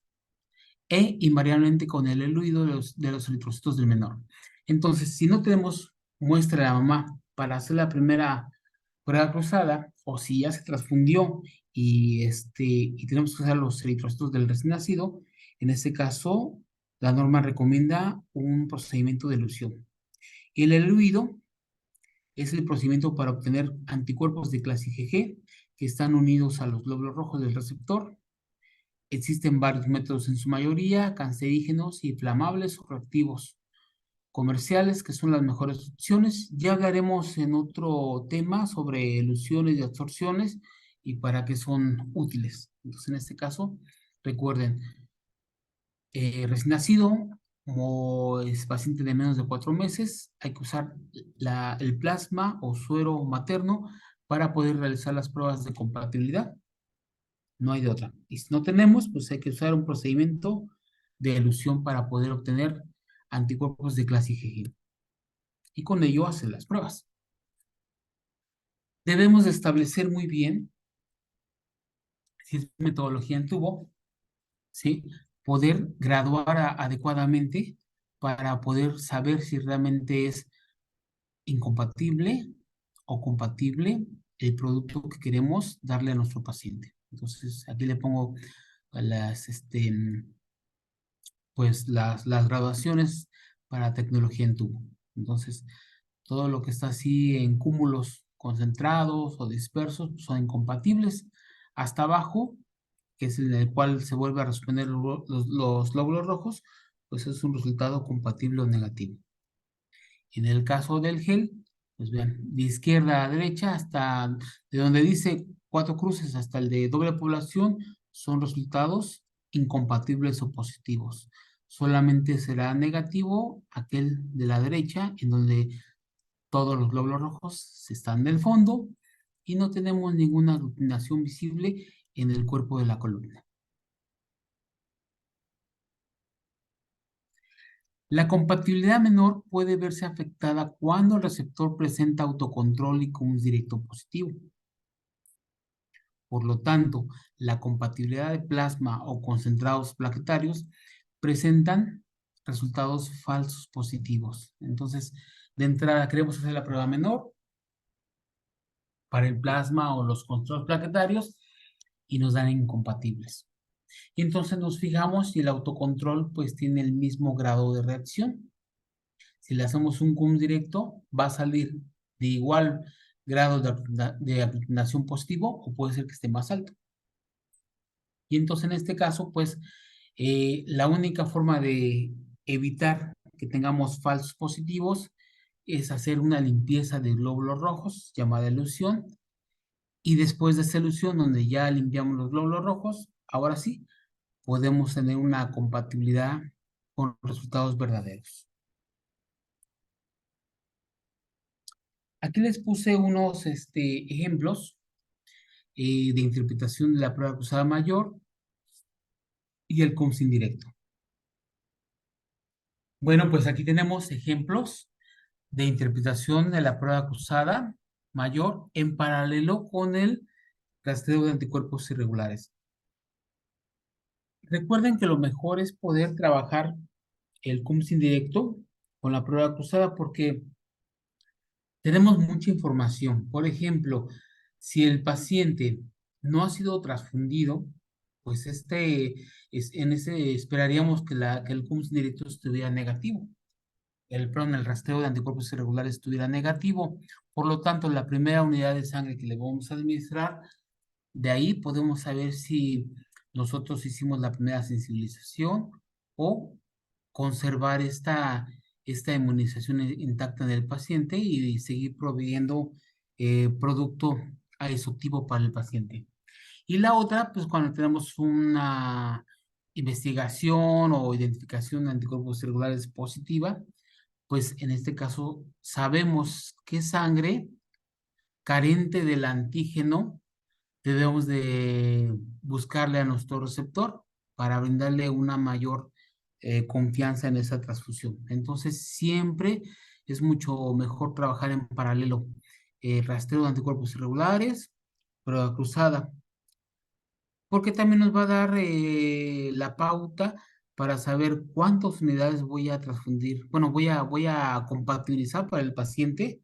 invariablemente con el eluido de los eritrocitos del menor. Entonces, si no tenemos muestra de la mamá para hacer la primera prueba cruzada, o si ya se transfundió y tenemos que usar los eritrocitos del recién nacido, en este caso, la norma recomienda un procedimiento de elución. El eluido es el procedimiento para obtener anticuerpos de clase IgG que están unidos a los glóbulos rojos del receptor. Existen varios métodos, en su mayoría cancerígenos, inflamables o reactivos comerciales, que son las mejores opciones. Ya hablaremos en otro tema sobre elusiones y absorciones y para qué son útiles. Entonces, en este caso, recuerden, recién nacido, como es paciente de menos de 4 meses, hay que usar el plasma o suero materno para poder realizar las pruebas de compatibilidad. No hay de otra. Y si no tenemos, pues hay que usar un procedimiento de elusión para poder obtener anticuerpos de clase IgG. Y con ello hacer las pruebas. Debemos de establecer muy bien, si es metodología en tubo, ¿sí? Poder graduar adecuadamente para poder saber si realmente es incompatible o compatible el producto que queremos darle a nuestro paciente. Entonces, aquí le pongo las, pues las graduaciones para tecnología en tubo. Entonces, todo lo que está así en cúmulos concentrados o dispersos son incompatibles. Hasta abajo, que es en el cual se vuelve a responder los glóbulos rojos, pues es un resultado compatible o negativo. En el caso del gel, pues vean, de izquierda a derecha, hasta de donde dice 4 cruces hasta el de doble población, son resultados incompatibles o positivos. Solamente será negativo aquel de la derecha, en donde todos los glóbulos rojos están del fondo y no tenemos ninguna aglutinación visible en el cuerpo de la columna. La compatibilidad menor puede verse afectada cuando el receptor presenta autocontrol y CUMS directo positivo. Por lo tanto, la compatibilidad de plasma o concentrados plaquetarios presentan resultados falsos positivos. Entonces, de entrada queremos hacer la prueba menor para el plasma o los concentrados plaquetarios y nos dan incompatibles. Y entonces nos fijamos si el autocontrol pues tiene el mismo grado de reacción. Si le hacemos un CUM directo, va a salir de igual grado de aglutinación positivo o puede ser que esté más alto. Y entonces en este caso, pues la única forma de evitar que tengamos falsos positivos es hacer una limpieza de glóbulos rojos llamada elusión. Y después de esa elusión, donde ya limpiamos los glóbulos rojos, ahora sí, podemos tener una compatibilidad con resultados verdaderos. Aquí les puse unos ejemplos de interpretación de la prueba cruzada mayor y el CUMS indirecto. Bueno, pues aquí tenemos ejemplos de interpretación de la prueba cruzada mayor en paralelo con el rastreo de anticuerpos irregulares. Recuerden que lo mejor es poder trabajar el CUMS indirecto con la prueba cruzada porque tenemos mucha información. Por ejemplo, si el paciente no ha sido transfundido, pues en ese esperaríamos que el CUMS directo estuviera negativo. El rastreo de anticuerpos irregulares estuviera negativo. Por lo tanto, la primera unidad de sangre que le vamos a administrar, de ahí podemos saber si nosotros hicimos la primera sensibilización o conservar esta inmunización intacta en el paciente y seguir proveyendo producto aisotivo para el paciente. Y la otra, pues cuando tenemos una investigación o identificación de anticuerpos celulares positiva, pues en este caso sabemos qué sangre carente del antígeno debemos de buscarle a nuestro receptor para brindarle una mayor confianza en esa transfusión. Entonces, siempre es mucho mejor trabajar en paralelo. Rastreo de anticuerpos irregulares, prueba cruzada, porque también nos va a dar la pauta para saber cuántas unidades voy a transfundir. Bueno, voy a compatibilizar para el paciente,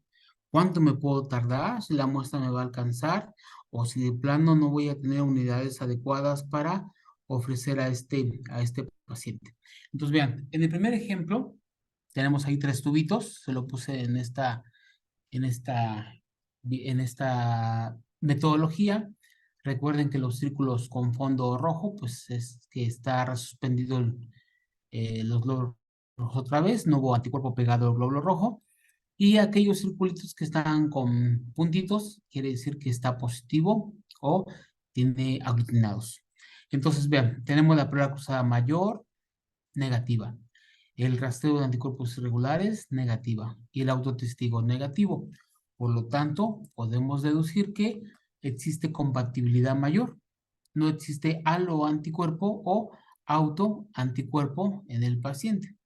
cuánto me puedo tardar, si la muestra me va a alcanzar o si de plano no voy a tener unidades adecuadas para ofrecer a este paciente. Entonces, vean, en el primer ejemplo tenemos ahí 3 tubitos, se lo puse en esta, en esta metodología. Recuerden que los círculos con fondo rojo, pues es que está suspendido los glóbulos rojos otra vez, no hubo anticuerpo pegado al glóbulo rojo. Y aquellos circulitos que están con puntitos, quiere decir que está positivo o tiene aglutinados. Entonces, vean, tenemos la prueba cruzada mayor, negativa. El rastreo de anticuerpos irregulares, negativa. Y el autotestigo, negativo. Por lo tanto, podemos deducir que existe compatibilidad mayor. No existe aloanticuerpo o autoanticuerpo en el paciente.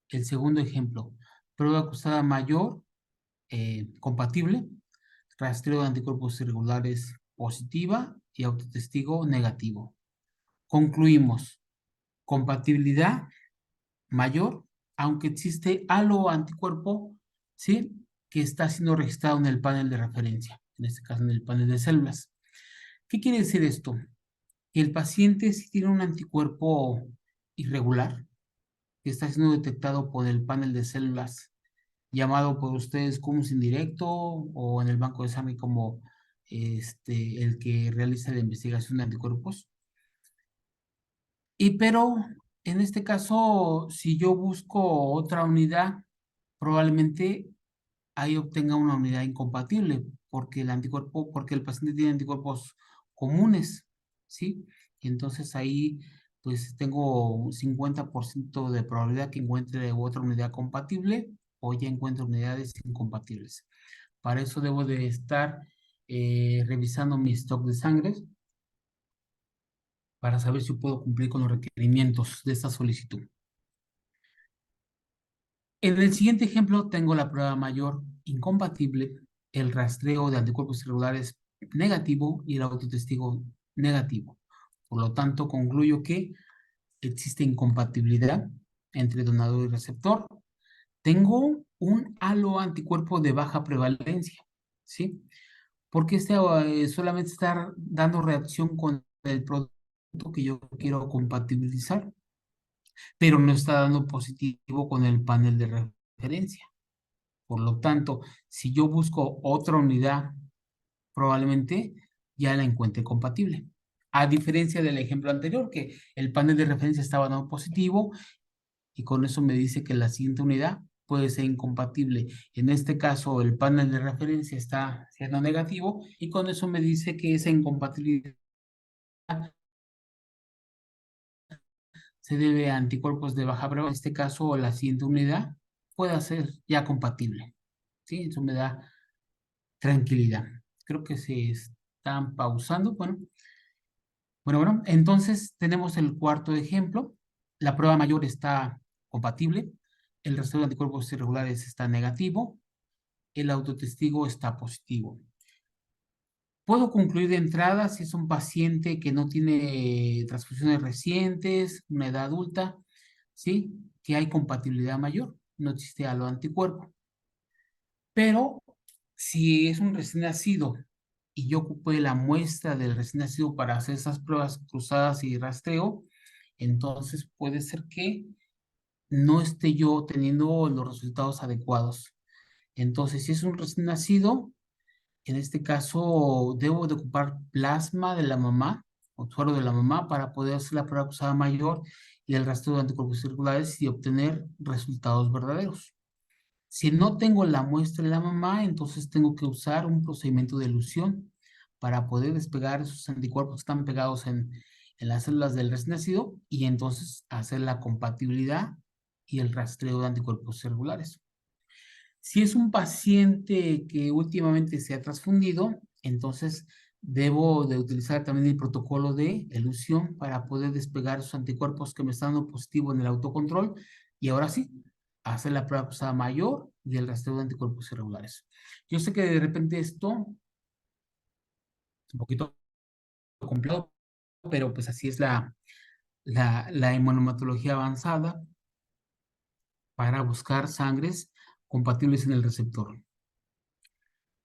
El segundo ejemplo, prueba cruzada mayor, compatible, rastreo de anticuerpos irregulares positiva y autotestigo negativo. Concluimos, compatibilidad mayor, aunque existe aloanticuerpo, ¿sí? Que está siendo registrado en el panel de referencia, en este caso en el panel de células. ¿Qué quiere decir esto? Que el paciente sí tiene un anticuerpo irregular, que está siendo detectado por el panel de células, llamado por ustedes como indirecto o en el banco de sangre como el que realiza la investigación de anticuerpos. Pero en este caso, si yo busco otra unidad, probablemente ahí obtenga una unidad incompatible, porque porque el paciente tiene anticuerpos comunes, ¿sí? Y entonces ahí, pues tengo un 50% de probabilidad que encuentre otra unidad compatible o ya encuentre unidades incompatibles. Para eso debo de estar revisando mi stock de sangre para saber si puedo cumplir con los requerimientos de esta solicitud. En el siguiente ejemplo tengo la prueba mayor incompatible, el rastreo de anticuerpos irregulares negativo y el autotestigo negativo. Por lo tanto, concluyo que existe incompatibilidad entre donador y receptor. Tengo un aloanticuerpo de baja prevalencia, ¿sí? Porque solamente está dando reacción con el producto que yo quiero compatibilizar, pero no está dando positivo con el panel de referencia. Por lo tanto, si yo busco otra unidad, probablemente ya la encuentre compatible. A diferencia del ejemplo anterior, que el panel de referencia estaba dando positivo y con eso me dice que la siguiente unidad puede ser incompatible. En este caso, el panel de referencia está siendo negativo y con eso me dice que esa incompatibilidad se debe a anticuerpos de baja prevalencia. En este caso, la siguiente unidad puede ser ya compatible. ¿Sí? Eso me da tranquilidad. Creo que se están pausando. Bueno, entonces tenemos el cuarto ejemplo. La prueba mayor está compatible. El resto de anticuerpos irregulares está negativo. El autotestigo está positivo. Puedo concluir de entrada si es un paciente que no tiene transfusiones recientes, una edad adulta, ¿sí? Que hay compatibilidad mayor. No existe aloanticuerpo. Pero si es un recién nacido y yo ocupé la muestra del recién nacido para hacer esas pruebas cruzadas y rastreo, entonces puede ser que no esté yo teniendo los resultados adecuados. Entonces, si es un recién nacido, en este caso debo de ocupar plasma de la mamá o suero de la mamá para poder hacer la prueba cruzada mayor y el rastreo de anticuerpos circulares y obtener resultados verdaderos. Si no tengo la muestra de la mamá, entonces tengo que usar un procedimiento de elución para poder despegar esos anticuerpos que están pegados en las células del recién nacido y entonces hacer la compatibilidad y el rastreo de anticuerpos celulares. Si es un paciente que últimamente se ha transfundido, entonces debo de utilizar también el protocolo de elución para poder despegar esos anticuerpos que me están dando positivo en el autocontrol y ahora sí, hacer la prueba cruzada mayor y el rastreo de anticuerpos irregulares. Yo sé que de repente esto es un poquito complejo, pero pues así es la inmunomatología avanzada para buscar sangres compatibles en el receptor.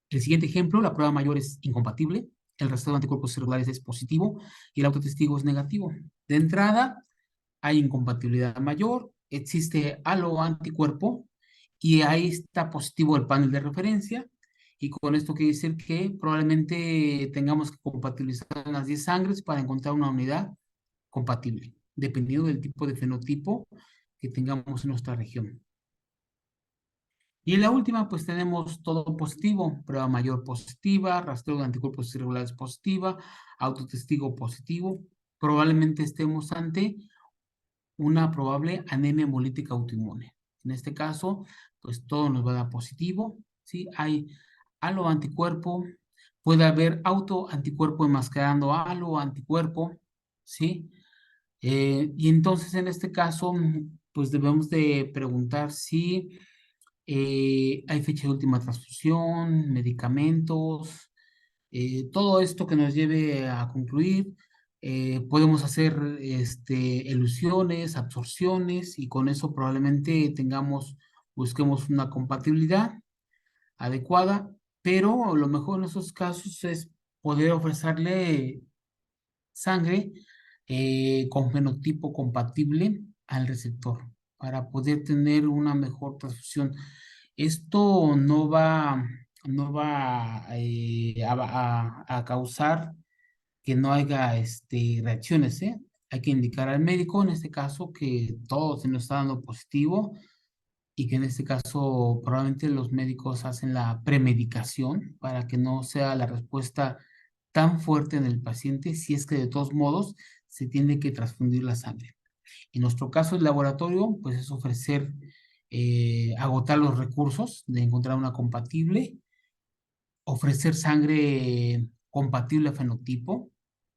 El siguiente ejemplo, la prueba mayor es incompatible, el rastreo de anticuerpos celulares es positivo y el autotestigo es negativo. De entrada, hay incompatibilidad mayor, existe aloanticuerpo y ahí está positivo el panel de referencia. Y con esto quiere decir que probablemente tengamos que compatibilizar unas 10 sangres para encontrar una unidad compatible, dependiendo del tipo de fenotipo que tengamos en nuestra región. Y en la última, pues tenemos todo positivo, prueba mayor positiva, rastreo de anticuerpos irregulares positiva, autotestigo positivo. Probablemente estemos ante una probable anemia hemolítica autoinmune. En este caso, pues todo nos va a dar positivo, ¿sí? Hay halo anticuerpo, puede haber autoanticuerpo enmascarando halo anticuerpo, ¿sí? Y entonces en este caso, pues debemos de preguntar si hay fecha de última transfusión, medicamentos, todo esto que nos lleve a concluir. Podemos hacer elusiones, absorciones y con eso probablemente busquemos una compatibilidad adecuada, pero lo mejor en esos casos es poder ofrecerle sangre con fenotipo compatible al receptor para poder tener una mejor transfusión. Esto no va a causar que no haya reacciones, ¿eh? Hay que indicar al médico, en este caso, que todo se nos está dando positivo y que en este caso probablemente los médicos hacen la premedicación para que no sea la respuesta tan fuerte en el paciente si es que de todos modos se tiene que transfundir la sangre. En nuestro caso, el laboratorio, pues es ofrecer, agotar los recursos de encontrar una compatible, ofrecer sangre compatible a fenotipo,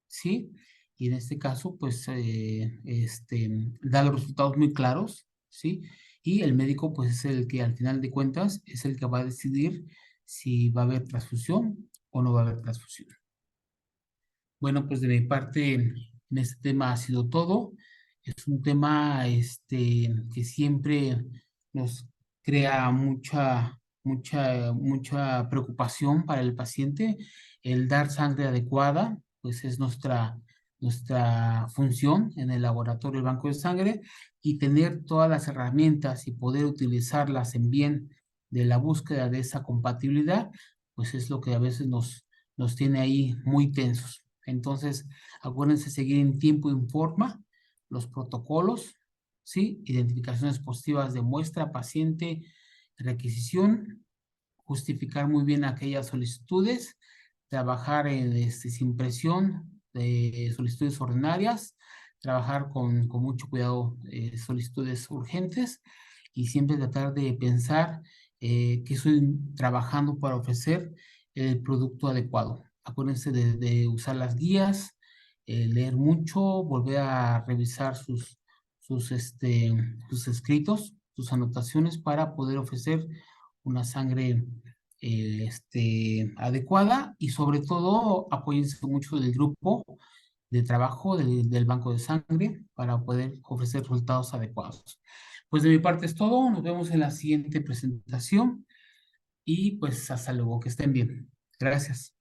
¿sí? Y en este caso, pues, da los resultados muy claros, ¿sí? Y el médico, pues, es el que al final de cuentas es el que va a decidir si va a haber transfusión o no va a haber transfusión. Bueno, pues de mi parte, en este tema ha sido todo. Es un tema que siempre nos crea mucha preocupación para el paciente. El dar sangre adecuada, pues es nuestra función en el laboratorio del banco de sangre y tener todas las herramientas y poder utilizarlas en bien de la búsqueda de esa compatibilidad, pues es lo que a veces nos tiene ahí muy tensos. Entonces, acuérdense seguir en tiempo y forma los protocolos, ¿sí? Identificaciones positivas de muestra, paciente, requisición, justificar muy bien aquellas solicitudes, trabajar sin presión de solicitudes ordinarias, trabajar con mucho cuidado solicitudes urgentes y siempre tratar de pensar que estoy trabajando para ofrecer el producto adecuado. Acuérdense de usar las guías, leer mucho, volver a revisar sus escritos, sus anotaciones para poder ofrecer una sangre adecuada y sobre todo apóyense mucho del grupo de trabajo del banco de sangre para poder ofrecer resultados adecuados. Pues de mi parte es todo, nos vemos en la siguiente presentación y pues hasta luego, que estén bien. Gracias.